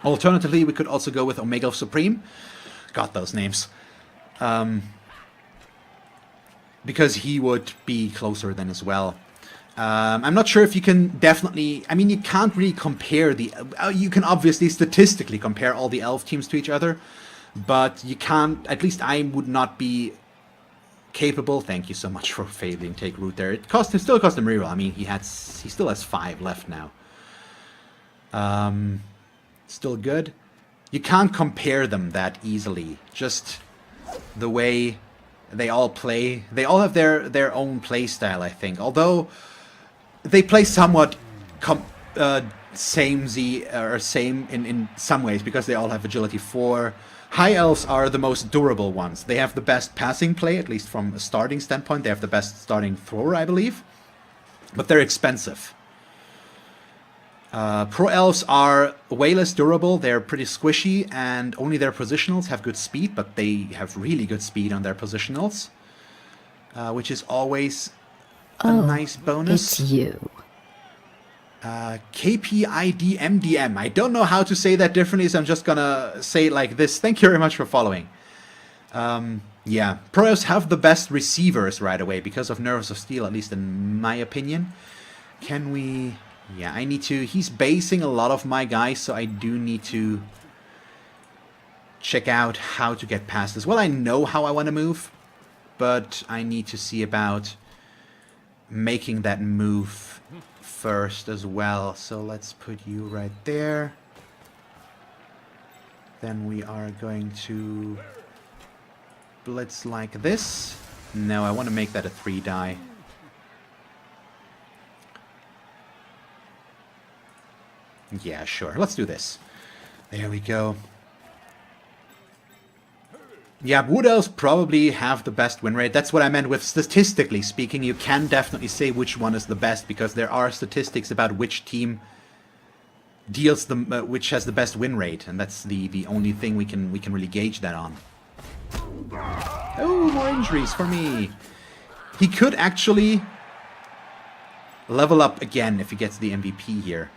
Alternatively, we could also go with Omega Supreme. Got those names. Because he would be closer then as well. I'm not sure if you can definitely... I mean, you can't really compare the... you can obviously statistically compare all the elf teams to each other. But you can't, at least I would not be capable. Thank you so much for failing take root there. It still cost him reroll. I mean, he still has 5 left now. Still good. You can't compare them that easily. Just the way they all play. They all have their own play style, I think. Although they play somewhat same in some ways, because they all have agility 4. High elves are the most durable ones. They have the best passing play, at least from a starting standpoint. They have the best starting thrower, I believe. But they're expensive. Pro elves are way less durable. They're pretty squishy, and only their positionals have good speed, but they have really good speed on their positionals, which is always a nice bonus. It's you. KPIDMDM. I don't know how to say that differently, so I'm just gonna say it like this. Thank you very much for following. Yeah, pros have the best receivers right away because of Nerves of Steel, at least in my opinion. Can we... Yeah, I need to... He's basing a lot of my guys, so I do need to check out how to get past this. Well, I know how I want to move, but I need to see about making that move first as well. So let's put you right there. then we are going to blitz like this. No, I want to make that a 3 die. Yeah, sure. Let's do this. There we go. Yeah, Wood Elves probably have the best win rate. That's what I meant with statistically speaking. You can definitely say which one is the best because there are statistics about which team deals the which has the best win rate, and that's the only thing we can really gauge that on. Oh, more injuries for me. He could actually level up again if he gets the MVP here.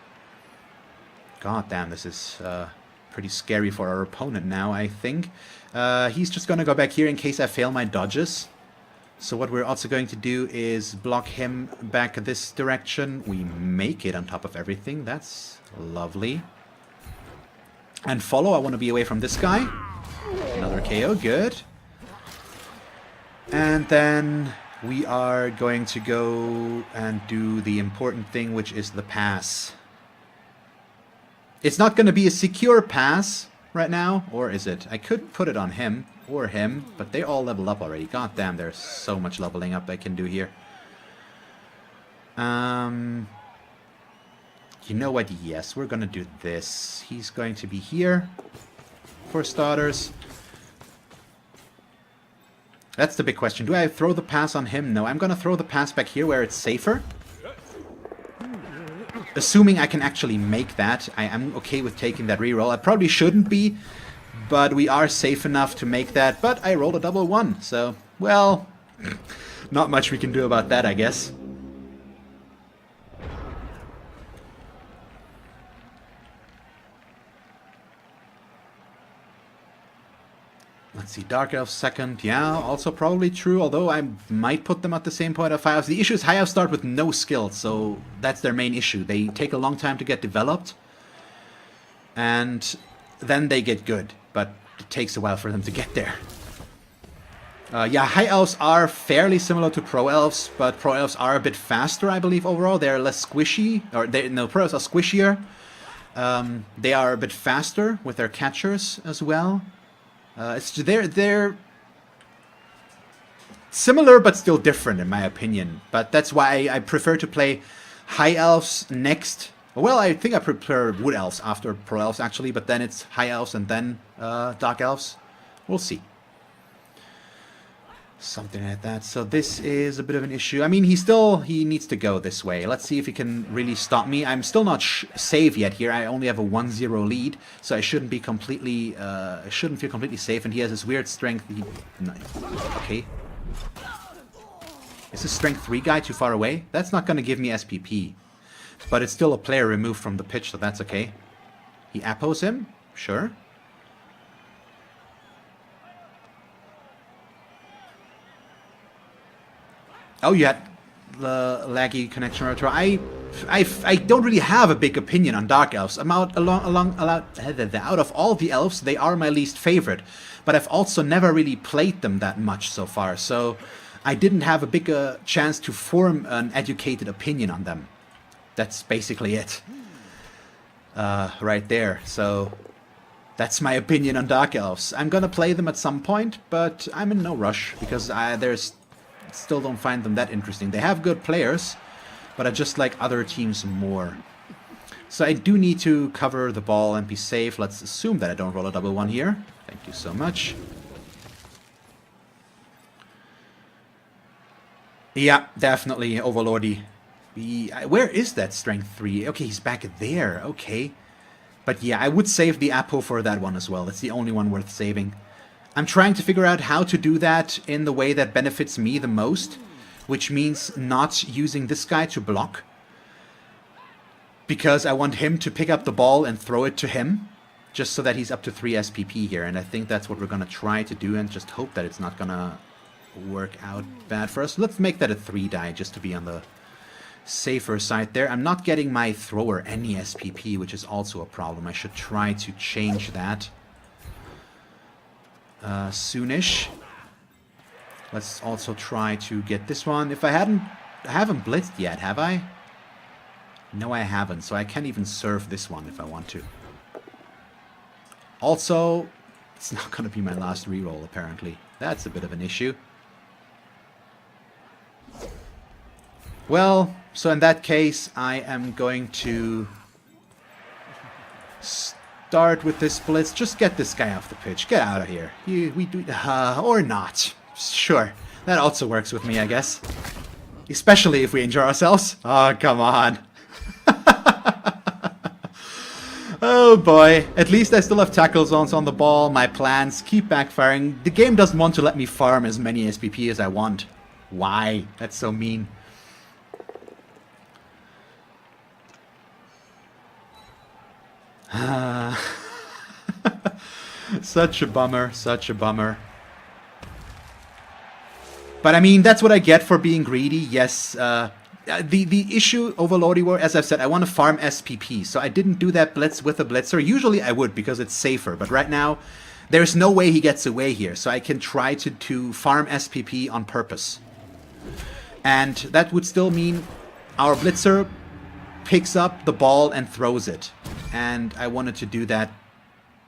God damn, this is pretty scary for our opponent now, I think. He's just going to go back here in case I fail my dodges. So what we're also going to do is block him back this direction. We make it on top of everything. That's lovely. And follow, I want to be away from this guy. Another KO, good. And then we are going to go and do the important thing, which is the pass. It's not going to be a secure pass right now, or is it? I could put it on him or him, but they all level up already. God damn, there's so much leveling up I can do here. You know what? Yes, we're going to do this. He's going to be here for starters. That's the big question. Do I throw the pass on him? No, I'm going to throw the pass back here where it's safer. Assuming I can actually make that, I am okay with taking that reroll. I probably shouldn't be, but we are safe enough to make that. But I rolled a double 1, so, well, not much we can do about that, I guess. Let's see, Dark Elf second. Yeah, also probably true, although I might put them at the same point of High Elves. The issue is High Elves start with no skills, so that's their main issue. They take a long time to get developed, and then they get good, but it takes a while for them to get there. Yeah, High Elves are fairly similar to Pro Elves, but Pro Elves are a bit faster, I believe, overall. They're less squishy, or Pro Elves are squishier. They are a bit faster with their catchers as well. They're similar but still different in my opinion. But that's why I prefer to play High Elves next. Well, I think I prefer Wood Elves after Pro Elves actually, but then it's High Elves and then Dark Elves. We'll see. Something like that. So this is a bit of an issue. I mean, he needs to go this way. Let's see if he can really stop me. I'm still not safe yet here. I only have a 1-0 lead, so I shouldn't be completely, shouldn't feel completely safe. And he has this weird strength. Okay. Is this strength 3 guy too far away? That's not going to give me SPP, but it's still a player removed from the pitch, so that's okay. He appos him, sure. Oh, you had the laggy connection router. I don't really have a big opinion on Dark Elves. Out of all the elves, they are my least favorite. But I've also never really played them that much so far, so I didn't have a bigger chance to form an educated opinion on them. That's basically it. Right there. So that's my opinion on Dark Elves. I'm gonna play them at some point, but I'm in no rush because still don't find them that interesting. They have good players, but I just like other teams more. So I do need to cover the ball and be safe. Let's assume that I don't roll a double 1 here. Thank you so much. Yeah, definitely Overlordy. Where is that strength 3? Okay, he's back there. Okay. But yeah, I would save the Apo for that one as well. It's the only one worth saving. I'm trying to figure out how to do that in the way that benefits me the most, which means not using this guy to block, because I want him to pick up the ball and throw it to him, just so that he's up to 3 SPP here, and I think that's what we're going to try to do, and just hope that it's not going to work out bad for us. Let's make that a 3 die, just to be on the safer side there. I'm not getting my thrower any SPP, which is also a problem. I should try to change that soonish. Let's also try to get this one. I haven't blitzed yet, have I? No, I haven't, so I can't even serve this one if I want to. Also, it's not going to be my last reroll, apparently. That's a bit of an issue. Well, so in that case, I am going to start with this blitz. Just get this guy off the pitch. Get out of here. Or not. Sure. That also works with me, I guess. Especially if we injure ourselves. Oh, come on. Oh boy. At least I still have tackle zones on the ball. My plans keep backfiring. The game doesn't want to let me farm as many SPP as I want. Why? That's so mean. Such a bummer. Such a bummer. But I mean, that's what I get for being greedy. Yes, the issue over Lordy War, as I've said, I want to farm SPP. So I didn't do that blitz with a blitzer. Usually I would because it's safer. But right now, there's no way he gets away here. So I can try to farm SPP on purpose. And that would still mean our blitzer picks up the ball and throws it. And I wanted to do that.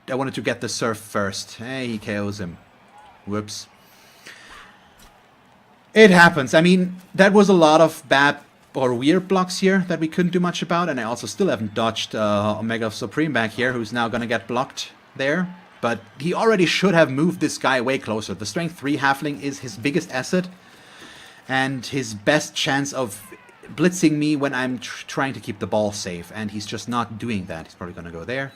I wanted to get the surf first. Hey, he KOs him. Whoops. It happens. I mean, that was a lot of bad or weird blocks here that we couldn't do much about. And I also still haven't dodged Omega Supreme back here, who's now going to get blocked there. But he already should have moved this guy way closer. The Strength 3 Halfling is his biggest asset. And his best chance of blitzing me when I'm trying to keep the ball safe. And he's just not doing that. He's probably going to go there.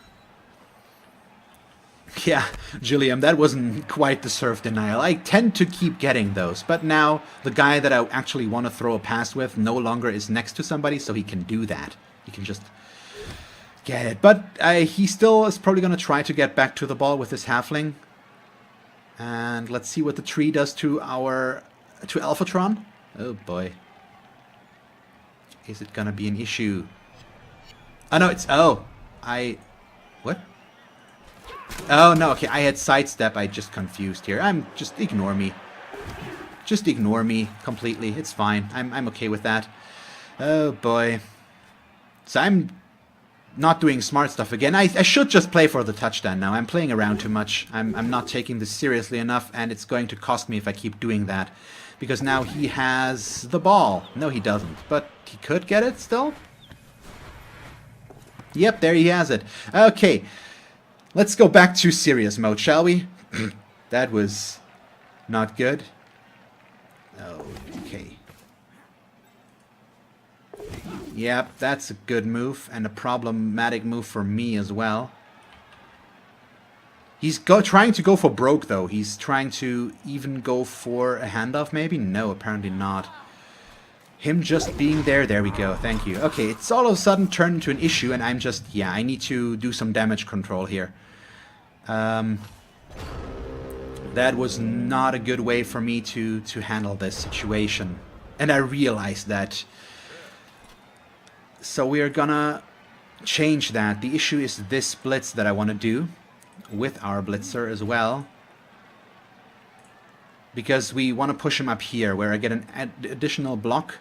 Yeah, Gilliam, that wasn't quite the surf denial. I tend to keep getting those, but now the guy that I actually want to throw a pass with no longer is next to somebody, so he can do that. He can just get it. But he still is probably going to try to get back to the ball with his halfling. And let's see what the tree does to Alphatron. Oh boy. Is it going to be an issue? Oh no, it's... Oh, what? Oh, no, okay, I had sidestep, I just confused here. Just ignore me. Just ignore me completely, it's fine. I'm okay with that. Oh, boy. So I'm not doing smart stuff again. I should just play for the touchdown now. I'm playing around too much. I'm not taking this seriously enough, and it's going to cost me if I keep doing that. Because now he has the ball. No, he doesn't, but he could get it still. Yep, there he has it. Okay. Let's go back to serious mode, shall we? That was not good. Okay. Yep, that's a good move, and a problematic move for me as well. He's trying to go for broke, though. He's trying to even go for a handoff, maybe? No, apparently not. Him just being there, there we go, thank you. Okay, it's all of a sudden turned into an issue, and I'm just, yeah, I need to do some damage control here. That was not a good way for me to handle this situation. And I realized that. So we are gonna change that. The issue is this blitz that I want to do with our blitzer as well. Because we want to push him up here where I get an additional block.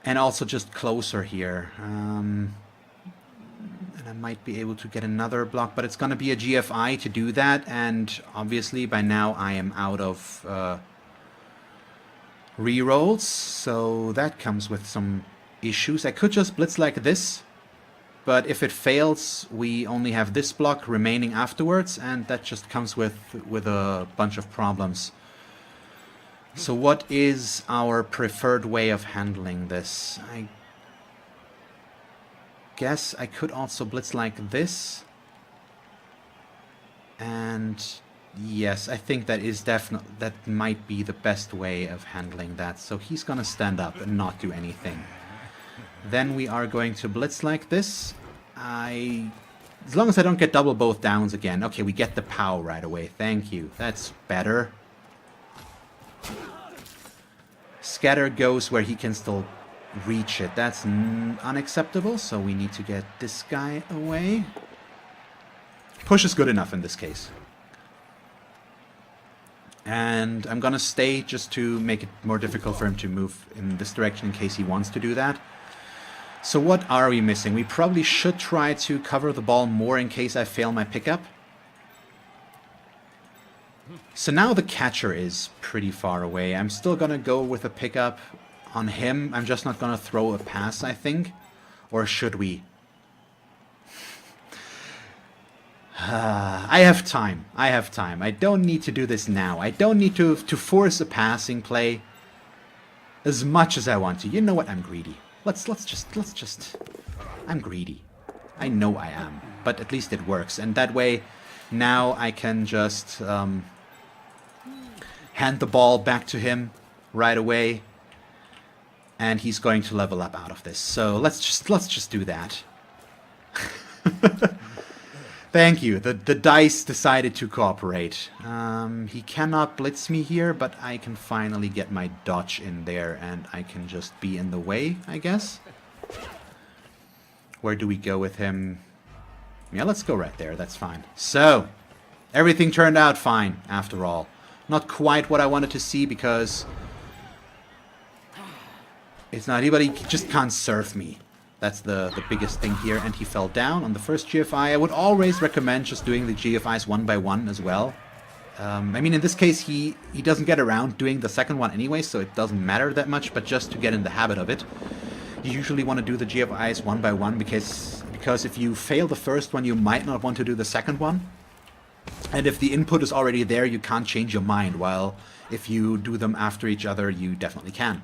And also just closer here. And I might be able to get another block, but it's going to be a GFI to do that. And obviously by now I am out of rerolls. So that comes with some issues. I could just blitz like this. But if it fails, we only have this block remaining afterwards. And that just comes with a bunch of problems. So what is our preferred way of handling this? I guess I could also blitz like this. And yes, I think that might be the best way of handling that. So he's gonna stand up and not do anything. Then we are going to blitz like this. As long as I don't get double both downs again. Okay, we get the POW right away. Thank you. That's better. Scatter goes where he can still reach it. That's unacceptable, so we need to get this guy away. Push is good enough in this case. And I'm gonna stay just to make it more difficult for him to move in this direction in case he wants to do that. So what are we missing? We probably should try to cover the ball more in case I fail my pickup. So now the catcher is pretty far away. I'm still gonna go with a pickup on him. I'm just not gonna throw a pass, I think. Or should we? I have time. I have time. I don't need to do this now. I don't need to force a passing play as much as I want to. You know what? I'm greedy. Let's just... I'm greedy. I know I am. But at least it works. And that way, now I can just hand the ball back to him right away. And he's going to level up out of this. So let's just do that. Thank you. The dice decided to cooperate. He cannot blitz me here, but I can finally get my dodge in there, and I can just be in the way, I guess. Where do we go with him? Yeah, let's go right there. That's fine. So, everything turned out fine, after all. Not quite what I wanted to see, because it's not anybody just can't serve me. That's the biggest thing here. And he fell down on the first GFI. I would always recommend just doing the GFIs one by one as well. I mean, in this case, he doesn't get around doing the second one anyway, so it doesn't matter that much. But just to get in the habit of it, you usually want to do the GFIs one by one, because if you fail the first one, you might not want to do the second one. And if the input is already there, you can't change your mind, while if you do them after each other, you definitely can.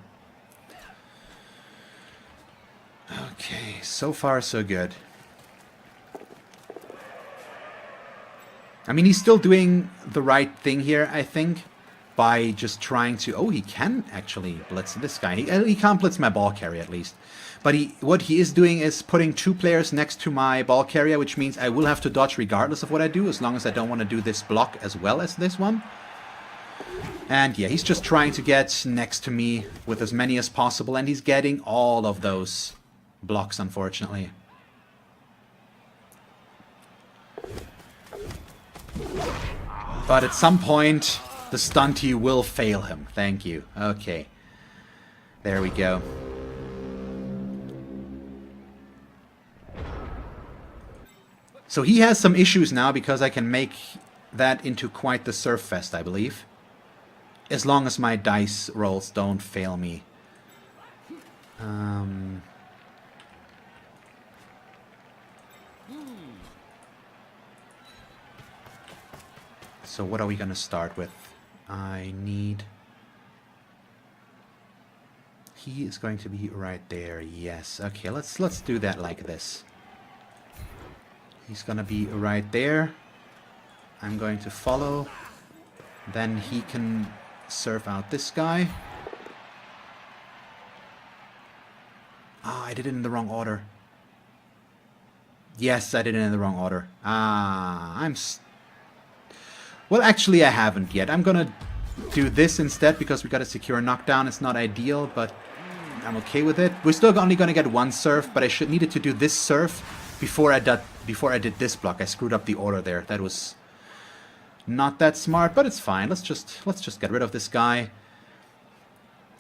Okay, so far so good. I mean, he's still doing the right thing here, I think, by just trying to... Oh, he can actually blitz this guy. He can't blitz my ball carrier, at least. But what he is doing is putting two players next to my ball carrier, which means I will have to dodge regardless of what I do, as long as I don't want to do this block as well as this one. And yeah, he's just trying to get next to me with as many as possible, and he's getting all of those blocks, unfortunately. But at some point, the stunty will fail him. Thank you. Okay. There we go. So he has some issues now, because I can make that into quite the surf fest, I believe. As long as my dice rolls don't fail me. So what are we going to start with? I need... He is going to be right there. Yes. Okay, let's do that like this. He's going to be right there. I'm going to follow. Then he can surf out this guy. Ah, I did it in the wrong order. Yes, I did it in the wrong order. Ah, well, actually, I haven't yet. I'm gonna do this instead, because we got a secure knockdown. It's not ideal, but I'm okay with it. We're still only gonna get one surf, but I needed to do this surf before I did this block. I screwed up the order there. That was not that smart, but it's fine. Let's just get rid of this guy.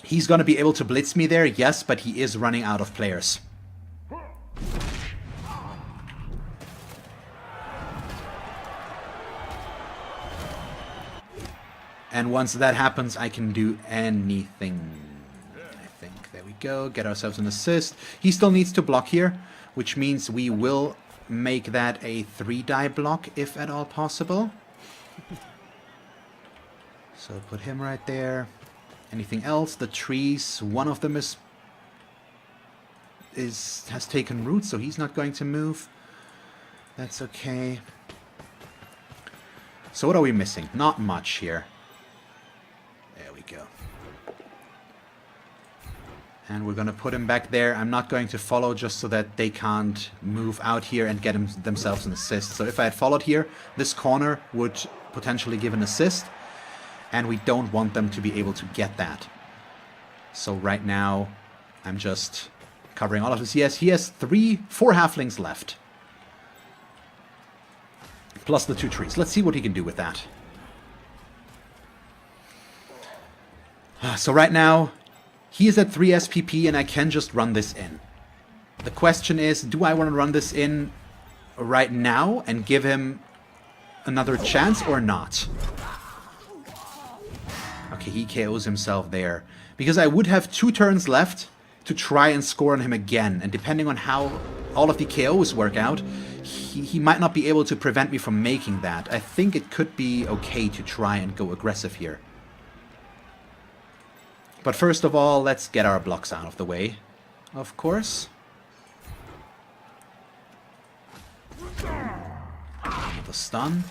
He's gonna be able to blitz me there, yes, but he is running out of players. And once that happens, I can do anything. I think. There we go. Get ourselves an assist. He still needs to block here, which means we will make that a 3-die block, if at all possible. So put him right there. Anything else? The trees, one of them has taken root, so he's not going to move. That's okay. So what are we missing? Not much here. There we go. And we're going to put him back there. I'm not going to follow, just so that they can't move out here and get themselves an assist. So if I had followed here, this corner would potentially give an assist. And we don't want them to be able to get that. So right now, I'm just covering all of this. Yes, he has 4 halflings left. Plus the 2 trees. Let's see what he can do with that. So right now, he is at 3 SPP, and I can just run this in. The question is, do I want to run this in right now and give him another chance or not? Okay, he KOs himself there. Because I would have 2 turns left to try and score on him again. And depending on how all of the KOs work out, he might not be able to prevent me from making that. I think it could be okay to try and go aggressive here. But first of all, let's get our blocks out of the way, of course. The stun.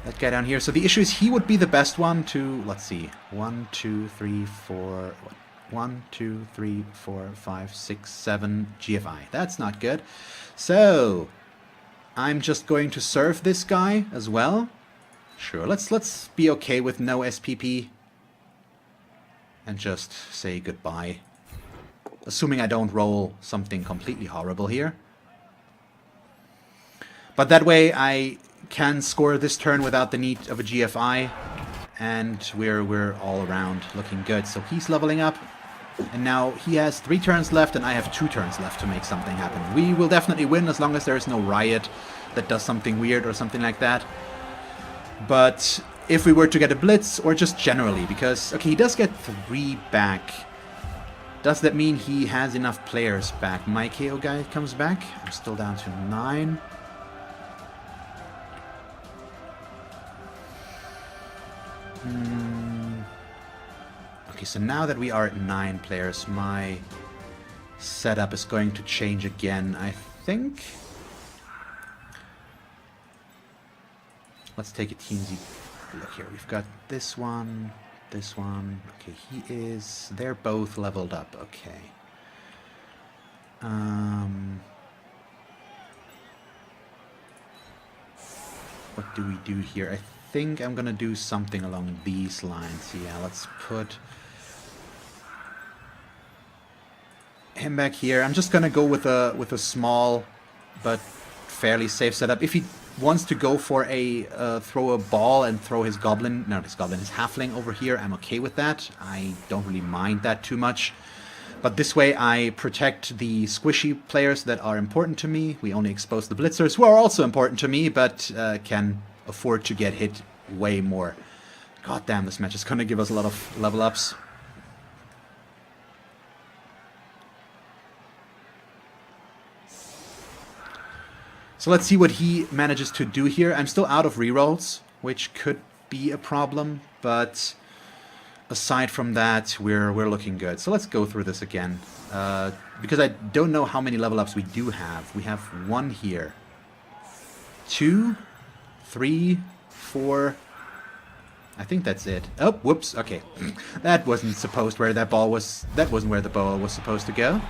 That guy down here. So the issue is he would be the best one to, let's see, 1, 2, 3, 4, 1, 2, 3, 4, 5, 6, 7 GFI. That's not good. So I'm just going to serve this guy as well. Sure, let's be okay with no SPP. And just say goodbye. Assuming I don't roll something completely horrible here. But that way I can score this turn without the need of a GFI. And we're all around looking good. So he's leveling up. And now he has 3 turns left and I have 2 turns left to make something happen. We will definitely win as long as there is no riot that does something weird or something like that. But if we were to get a blitz, or just generally, because, okay, he does get 3 back. Does that mean he has enough players back? My KO guy comes back. I'm still down to 9. Okay, so now that we are at 9 players, my setup is going to change again, I think. Let's take a teensy look here. We've got this one, this one. Okay, they're both leveled up. Okay. What do we do here? I think I'm gonna do something along these lines. Yeah, let's put him back here. I'm just gonna go with a small but fairly safe setup. If he wants to go for a throw a ball and throw his goblin, not his goblin, his halfling over here, I'm okay with that. I don't really mind that too much. But this way I protect the squishy players that are important to me. We only expose the blitzers, who are also important to me, but can afford to get hit way more. God damn, this match is gonna give us a lot of level ups. So let's see what he manages to do here. I'm still out of rerolls, which could be a problem, but aside from that, we're looking good. So let's go through this again, because I don't know how many level ups we do have. We have 1 here, 2, 3, 4. I think that's it. Oh, whoops. Okay, that wasn't supposed where that ball was. That wasn't where the ball was supposed to go.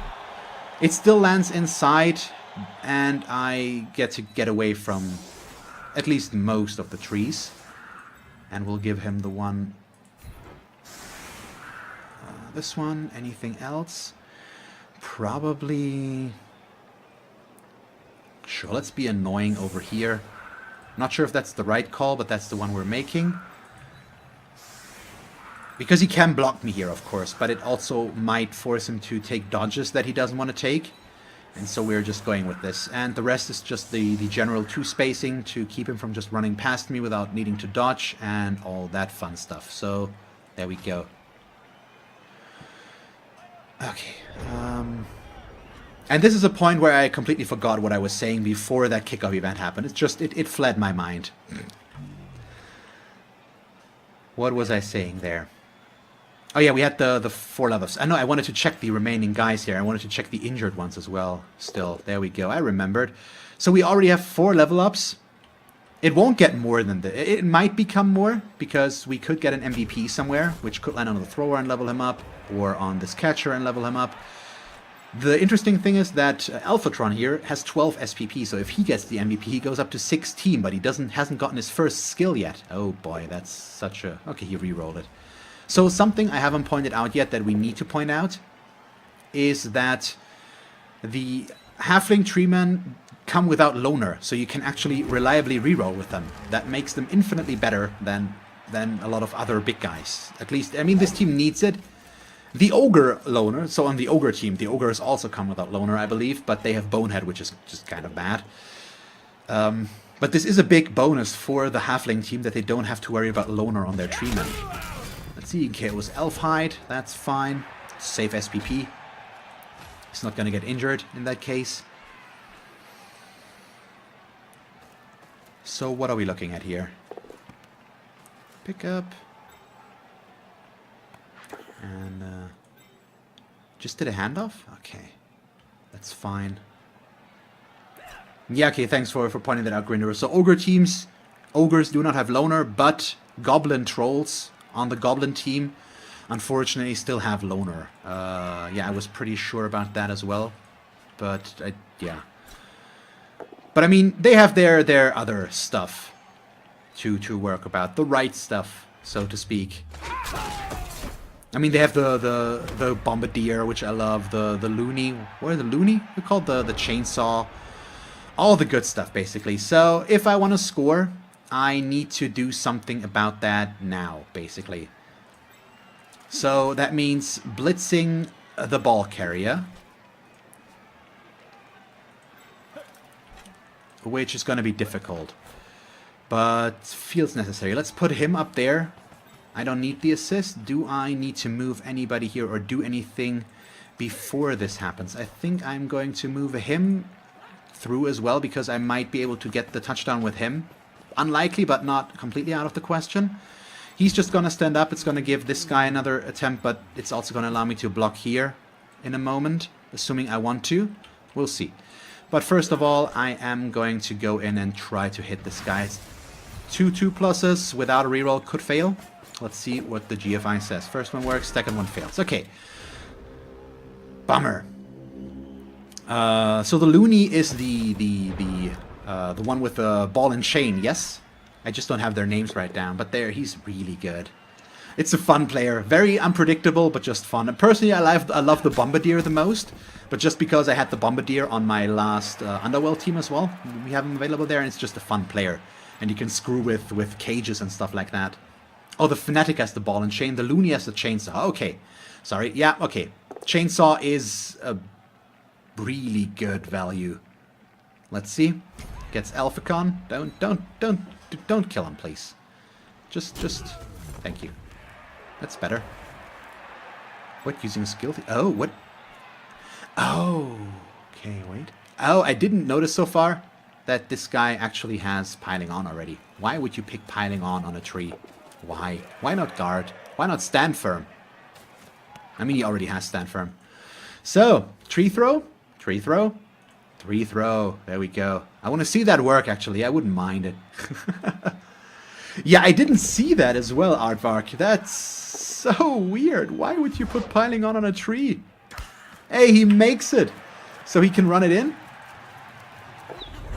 It still lands inside. And I get to get away from at least most of the trees. And we'll give him the one. This one. Anything else? Probably. Sure, let's be annoying over here. Not sure if that's the right call, but that's the one we're making. Because he can block me here, of course. But it also might force him to take dodges that he doesn't want to take. And so we're just going with this. And the rest is just the general 2 spacing to keep him from just running past me without needing to dodge and all that fun stuff. So there we go. Okay. And this is a point where I completely forgot what I was saying before that kickoff event happened. It's just, it fled my mind. What was I saying there? Oh yeah, we had the 4 levels. I know I wanted to check the remaining guys here. I wanted to check the injured ones as well. Still, there we go. I remembered. So we already have 4 level ups. It won't get more than this. It might become more, because we could get an MVP somewhere, which could land on the thrower and level him up, or on this catcher and level him up. The interesting thing is that Alphatron here has 12 SPP, so if he gets the MVP, he goes up to 16, but he hasn't gotten his first skill yet. Oh boy, that's such a... Okay, he re-rolled it. So something I haven't pointed out yet that we need to point out is that the Halfling Treemen come without Loner, so you can actually reliably reroll with them. That makes them infinitely better than a lot of other big guys. At least, I mean, this team needs it. The Ogre Loner, so on the Ogre team, the Ogres also come without Loner, I believe, but they have Bonehead, which is just kind of bad. But this is a big bonus for the Halfling team that they don't have to worry about Loner on their treeman. Let's see, okay, it was Elf Hide, that's fine. Safe SPP. He's not going to get injured in that case. So what are we looking at here? Pick up. And just did a handoff? Okay. That's fine. Yeah, okay, thanks for pointing that out, Grinder. So Ogre teams, Ogres do not have Loner, but Goblin Trolls on the Goblin team, unfortunately, still have Loner. Yeah, I was pretty sure about that as well. But, yeah. But, I mean, they have their other stuff to work about. The right stuff, so to speak. I mean, they have the Bombardier, which I love. The Loony. What are the Loony? We call the Chainsaw. All the good stuff, basically. So, if I want to score, I need to do something about that now, basically. So, that means blitzing the ball carrier. Which is going to be difficult. But feels necessary. Let's put him up there. I don't need the assist. Do I need to move anybody here or do anything before this happens? I think I'm going to move him through as well because I might be able to get the touchdown with him. Unlikely, but not completely out of the question. He's just going to stand up. It's going to give this guy another attempt, but it's also going to allow me to block here in a moment, assuming I want to. We'll see. But first of all, I am going to go in and try to hit this guy. 2 2+ without a reroll could fail. Let's see what the GFI says. First one works, second one fails. Okay. Bummer. So the Loony is the one with the ball and chain, yes? I just don't have their names right down, but he's really good. It's a fun player. Very unpredictable, but just fun. And personally, I love the Bombardier the most, but just because I had the Bombardier on my last Underworld team as well. We have him available there, and it's just a fun player. And you can screw with cages and stuff like that. Oh, the Fnatic has the ball and chain. The Loony has the chainsaw. Okay. Sorry. Yeah, okay. Chainsaw is a really good value. Let's see. Gets Alphacon. Don't kill him, please. Just thank you. That's better. What, using a skill? Oh, what? Oh, okay, wait. Oh, I didn't notice so far that this guy actually has piling on already. Why would you pick piling on a tree? Why? Why not guard? Why not stand firm? I mean, he already has stand firm. So, tree throw, tree throw, tree throw. There we go. I want to see that work, actually. I wouldn't mind it. Yeah, I didn't see that as well, Aardvark. That's so weird. Why would you put piling on a tree? Hey, he makes it. So he can run it in?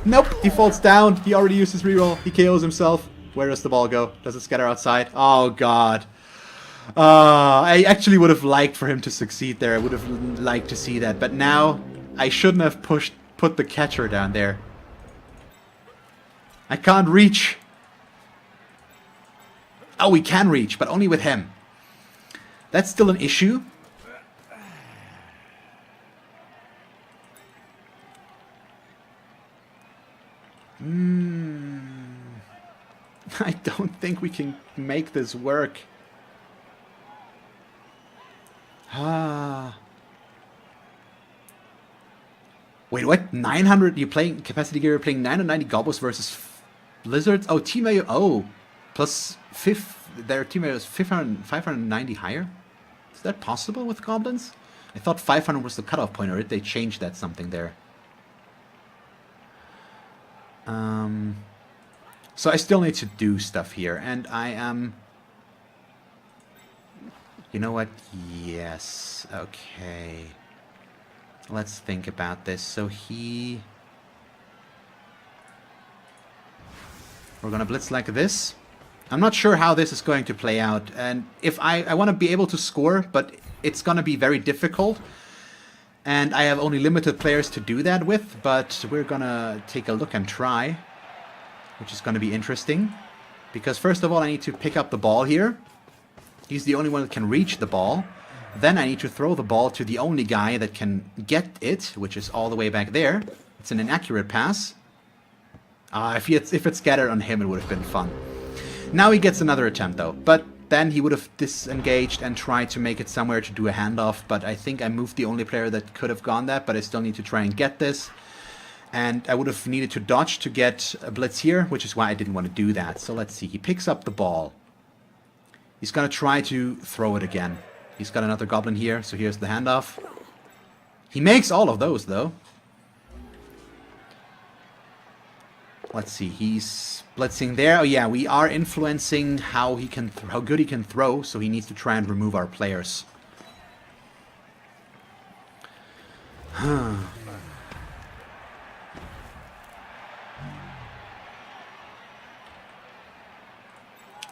Nope, he falls down. He already used his reroll. He KOs himself. Where does the ball go? Does it scatter outside? Oh, God. I actually would have liked for him to succeed there. I would have liked to see that. But now, I shouldn't have put the catcher down there. I can't reach. Oh, we can reach, but only with him. That's still an issue. I don't think we can make this work. Wait, what? 900? You're playing capacity gear. You're playing 990 goblins versus lizards. Oh, team A. Oh, plus their team A is 590 higher. Is that possible with goblins? I thought 500 was the cutoff point, or did they change that something there? So I still need to do stuff here, and I am... You know what? Yes. Okay. Let's think about this. So we're gonna blitz like this. I'm not sure how this is going to play out, and if I want to be able to score, but it's gonna be very difficult. And I have only limited players to do that with, but we're gonna take a look and try. Which is gonna be interesting. Because first of all, I need to pick up the ball here. He's the only one that can reach the ball. Then I need to throw the ball to the only guy that can get it, which is all the way back there. It's an inaccurate pass. If it scattered on him, it would have been fun. Now he gets another attempt, though. But then he would have disengaged and tried to make it somewhere to do a handoff. But I think I moved the only player that could have gone that. But I still need to try and get this. And I would have needed to dodge to get a blitz here, which is why I didn't want to do that. So let's see. He picks up the ball. He's going to try to throw it again. He's got another goblin here, so here's the handoff. He makes all of those, though. Let's see. He's blitzing there. Oh, yeah, we are influencing how good he can throw, so he needs to try and remove our players.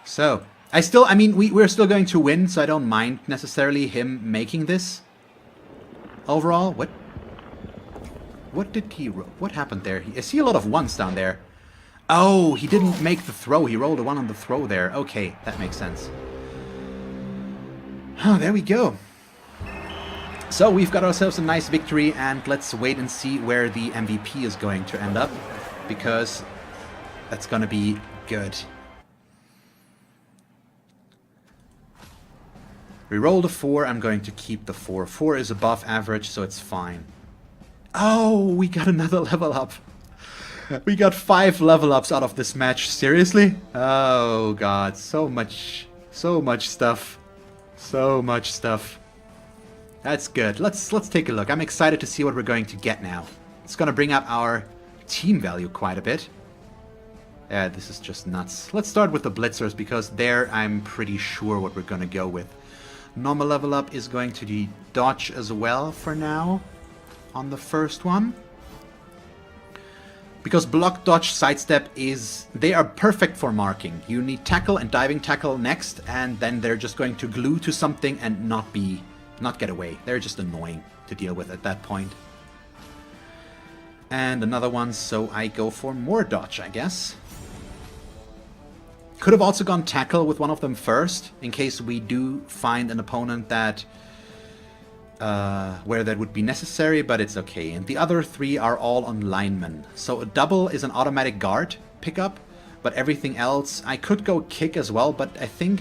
So, I mean, we're still going to win, so I don't mind necessarily him making this. Overall, what happened there? I see a lot of ones down there. Oh, he didn't make the throw. He rolled a one on the throw there. Okay, that makes sense. Oh, there we go. So we've got ourselves a nice victory, and let's wait and see where the MVP is going to end up, because that's going to be good. We rolled a 4, I'm going to keep the 4. 4 is above average, so it's fine. Oh, we got another level up. We got 5 level ups out of this match. Seriously? Oh god, so much stuff. So much stuff. That's good. Let's take a look. I'm excited to see what we're going to get now. It's going to bring up our team value quite a bit. Yeah, this is just nuts. Let's start with the blitzers, because there I'm pretty sure what we're going to go with. Normal level up is going to be dodge as well for now on the first one. Because block, dodge, sidestep they are perfect for marking. You need tackle and diving tackle next, and then they're just going to glue to something and not get away. They're just annoying to deal with at that point. And another one, so I go for more dodge, I guess. Could have also gone tackle with one of them first, in case we do find an opponent that where that would be necessary, but it's okay. And the other 3 are all on linemen. So a double is an automatic guard pickup, but everything else, I could go kick as well, but I think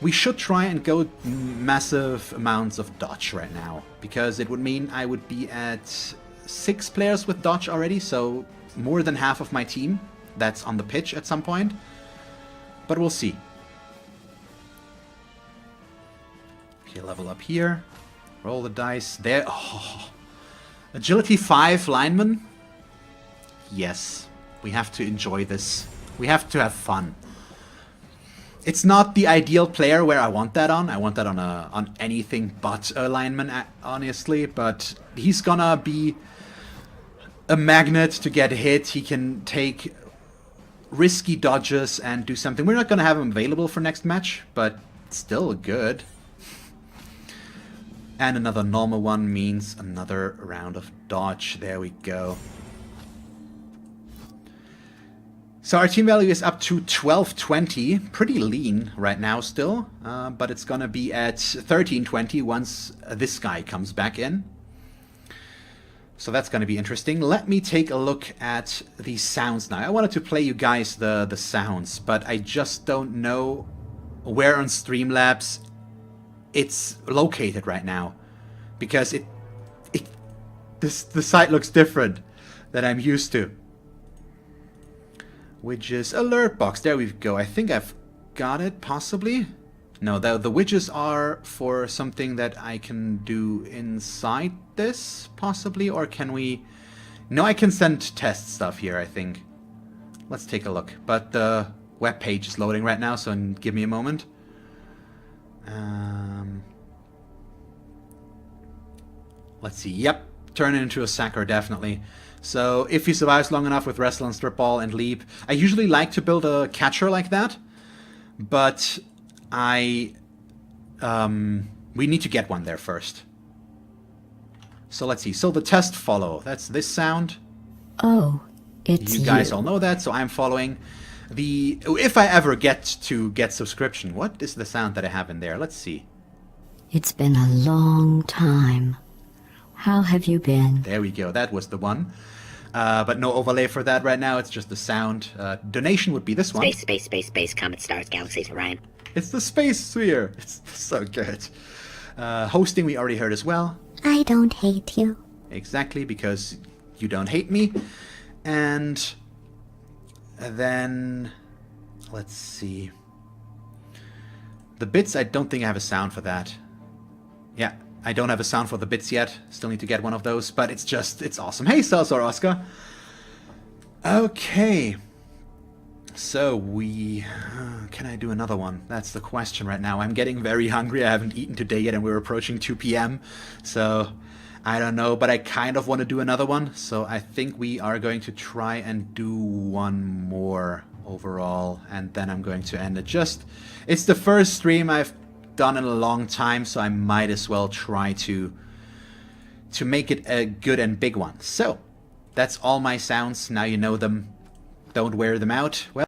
we should try and go massive amounts of dodge right now, because it would mean I would be at 6 players with dodge already, so more than half of my team that's on the pitch at some point. But we'll see. Okay, level up here. Roll the dice. There. Oh. Agility 5 lineman. Yes. We have to enjoy this. We have to have fun. It's not the ideal player where I want that on. I want that on anything but a lineman, honestly. But he's gonna be a magnet to get hit. He can take risky dodges and do something. We're not going to have him available for next match, but still good. And another normal one means another round of dodge. There we go. So our team value is up to 1220. Pretty lean right now still, but it's going to be at 1320 once this guy comes back in. So that's going to be interesting. Let me take a look at the sounds now. I wanted to play you guys the sounds, but I just don't know where on Streamlabs it's located right now, because the site looks different than I'm used to. Widgets, alert box. There we go. I think I've got it, possibly. No, the widgets are for something that I can do inside this, possibly, or can we... No, I can send test stuff here, I think. Let's take a look. But the web page is loading right now, so give me a moment. Let's see. Yep, turn it into a sacker, definitely. So if he survives long enough with wrestle and strip ball and leap, I usually like to build a catcher like that, but we need to get one there first. So let's see. So the test follow. That's this sound. Oh, it's you guys all know that, so I'm following. If I ever get to get subscription, what is the sound that I have in there? Let's see. It's been a long time. How have you been? There we go. That was the one. But no overlay for that right now. It's just the sound. Donation would be this one. Space, comet stars, galaxies, Orion. It's the space sphere. It's so good. Hosting we already heard as well. I don't hate you. Exactly, because you don't hate me. And then, let's see. The bits, I don't think I have a sound for that. Yeah, I don't have a sound for the bits yet. Still need to get one of those, but it's awesome. Hey, Salsar Oscar. Okay. So can I do another one? That's the question right now. I'm getting very hungry. I haven't eaten today yet, and we're approaching 2 p.m. So I don't know, but I kind of want to do another one. So I think we are going to try and do one more overall, and then I'm going to end it. It's the first stream I've done in a long time, so I might as well try to make it a good and big one. So that's all my sounds. Now you know them. Don't wear them out. Well.